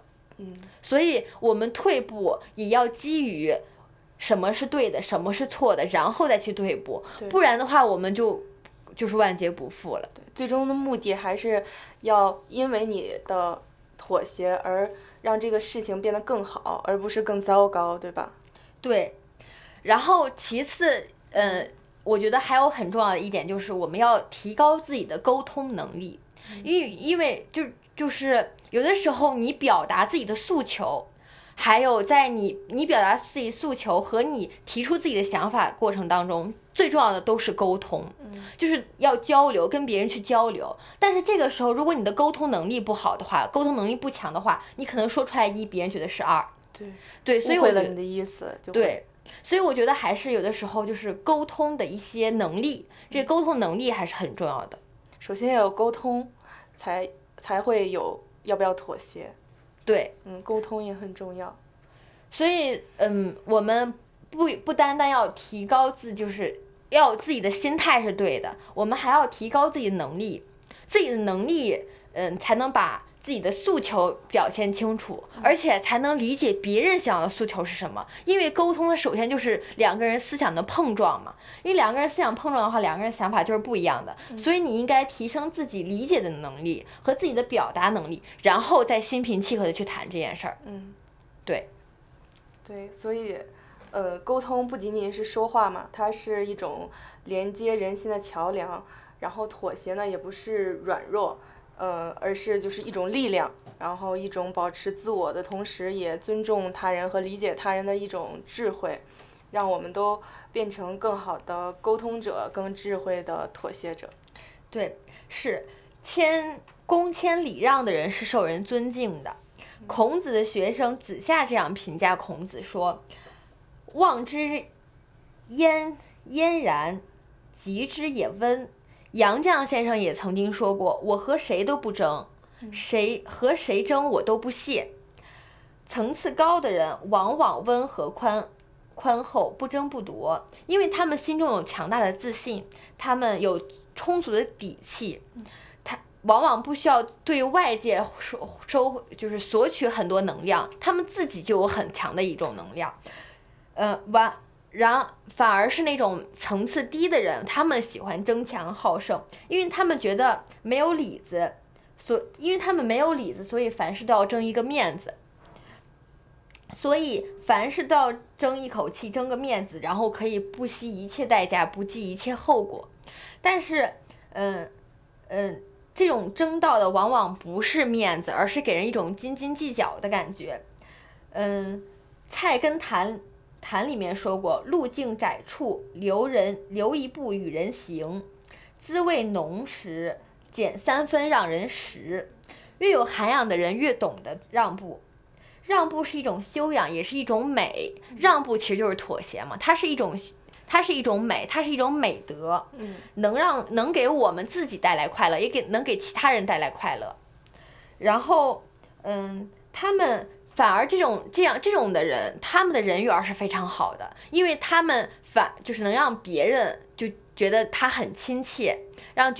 所以我们退步也要基于什么是对的，什么是错的，然后再去退步，不然的话我们就是万劫不复了。对，最终的目的还是要因为你的妥协而让这个事情变得更好，而不是更糟糕，对吧？对，然后其次，我觉得还有很重要的一点就是我们要提高自己的沟通能力，因为就是有的时候你表达自己的诉求，还有在你表达自己诉求和你提出自己的想法过程当中，最重要的都是沟通，就是要交流，跟别人去交流。但是这个时候，如果你的沟通能力不好的话，沟通能力不强的话，你可能说出来一，别人觉得是二。对，所以我觉得误会了你的意思。对，所以我觉得还是有的时候就是沟通的一些能力，这沟通能力还是很重要的。首先要有沟通，才会有要不要妥协。对，沟通也很重要。所以我们不单单要提高就是要自己的心态是对的，我们还要提高自己的能力，才能把自己的诉求表现清楚，而且才能理解别人想要的诉求是什么。因为沟通的首先就是两个人思想的碰撞嘛，因为两个人思想碰撞的话，两个人想法就是不一样的，所以你应该提升自己理解的能力和自己的表达能力，然后再心平气和的去谈这件事儿。对，所以沟通不仅仅是说话嘛，它是一种连接人心的桥梁，然后妥协呢也不是软弱，而是就是一种力量，然后一种保持自我的同时也尊重他人和理解他人的一种智慧，让我们都变成更好的沟通者，更智慧的妥协者。对，是恭谦礼让的人是受人尊敬的。孔子的学生子夏这样评价孔子说：望之嫣然，极之也温。杨绛先生也曾经说过，我和谁都不争，和谁争我都不屑。层次高的人往往温和宽厚，不争不夺，因为他们心中有强大的自信，他们有充足的底气，他往往不需要对外界就是索取很多能量，他们自己就有很强的一种能量。反而是那种层次低的人，他们喜欢争强好胜，因为他们觉得没有里子，所以凡事都要争一个面子，所以凡事都要争一口气，争个面子，然后可以不惜一切代价，不计一切后果。但是这种争到的往往不是面子，而是给人一种斤斤计较的感觉。菜根谭里面说过，路径窄处留一步与人行，滋味浓时减3分让人食。越有涵养的人越懂得让步，让步是一种修养，也是一种美。让步其实就是妥协嘛，它是一种美，它是一种美德，能给我们自己带来快乐，也能给其他人带来快乐。然后他们反而这种的人，他们的人缘是非常好的，因为他们就是能让别人就觉得他很亲切，让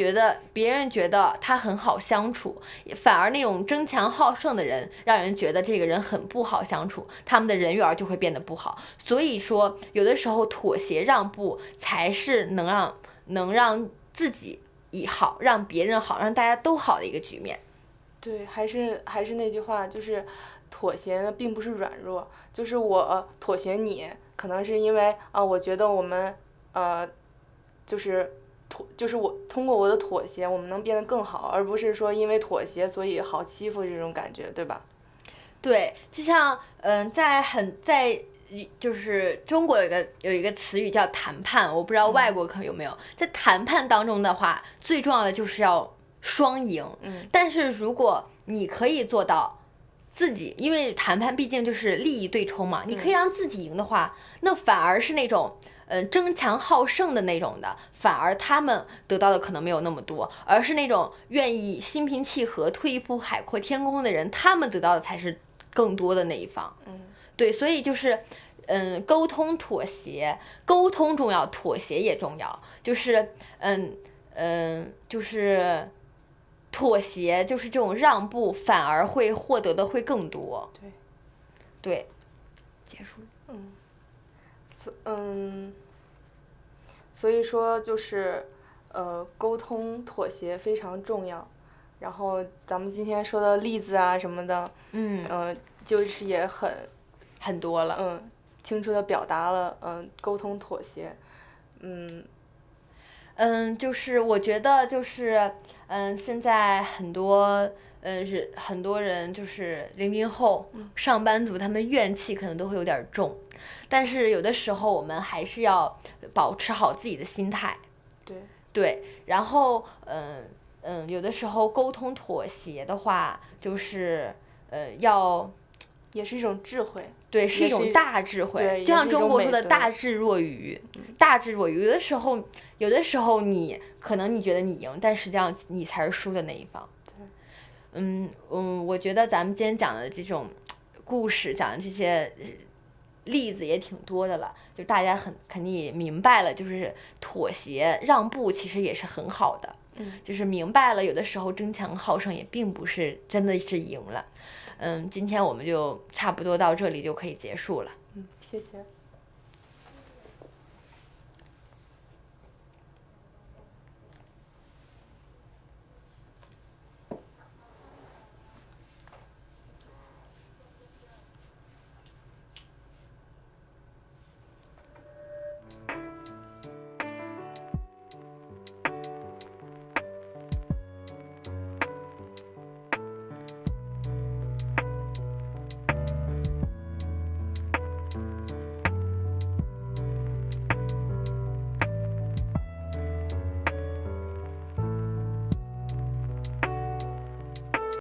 别人觉得他很好相处。反而那种争强好胜的人，让人觉得这个人很不好相处，他们的人缘就会变得不好。所以说，有的时候妥协让步才是能让自己好，让别人好，让大家都好的一个局面。对，还是那句话，就是妥协呢并不是软弱，就是我妥协你，可能是因为我觉得我们就是我通过我的妥协，我们能变得更好，而不是说因为妥协所以好欺负这种感觉，对吧？对，就像就是中国有一个词语叫谈判，我不知道外国可能有没有。在谈判当中的话，最重要的就是要双赢。但是如果你可以做到自己，因为谈判毕竟就是利益对冲嘛，你可以让自己赢的话，那反而是那种争强好胜的那种的，反而他们得到的可能没有那么多，而是那种愿意心平气和退一步海阔天空的人，他们得到的才是更多的那一方。对，所以就是沟通妥协，沟通重要，妥协也重要，就是妥协就是这种让步，反而会获得的会更多。对，对，结束。所以说就是沟通妥协非常重要。然后咱们今天说的例子啊什么的，就是也很多了。清楚的表达了沟通妥协。就是我觉得就是现在很多人就是00后上班族，他们怨气可能都会有点重，但是有的时候我们还是要保持好自己的心态。对，然后有的时候沟通妥协的话，就是也是一种智慧。对，是一种大智慧，就像中国说的大智若愚。大智若愚，有的时候你可能你觉得你赢，但实际上你才是输的那一方。我觉得咱们今天讲的这种故事，讲的这些例子也挺多的了，就大家肯定也明白了，就是妥协让步其实也是很好的。就是明白了，有的时候争强好胜也并不是真的是赢了。今天我们就差不多到这里就可以结束了。谢谢。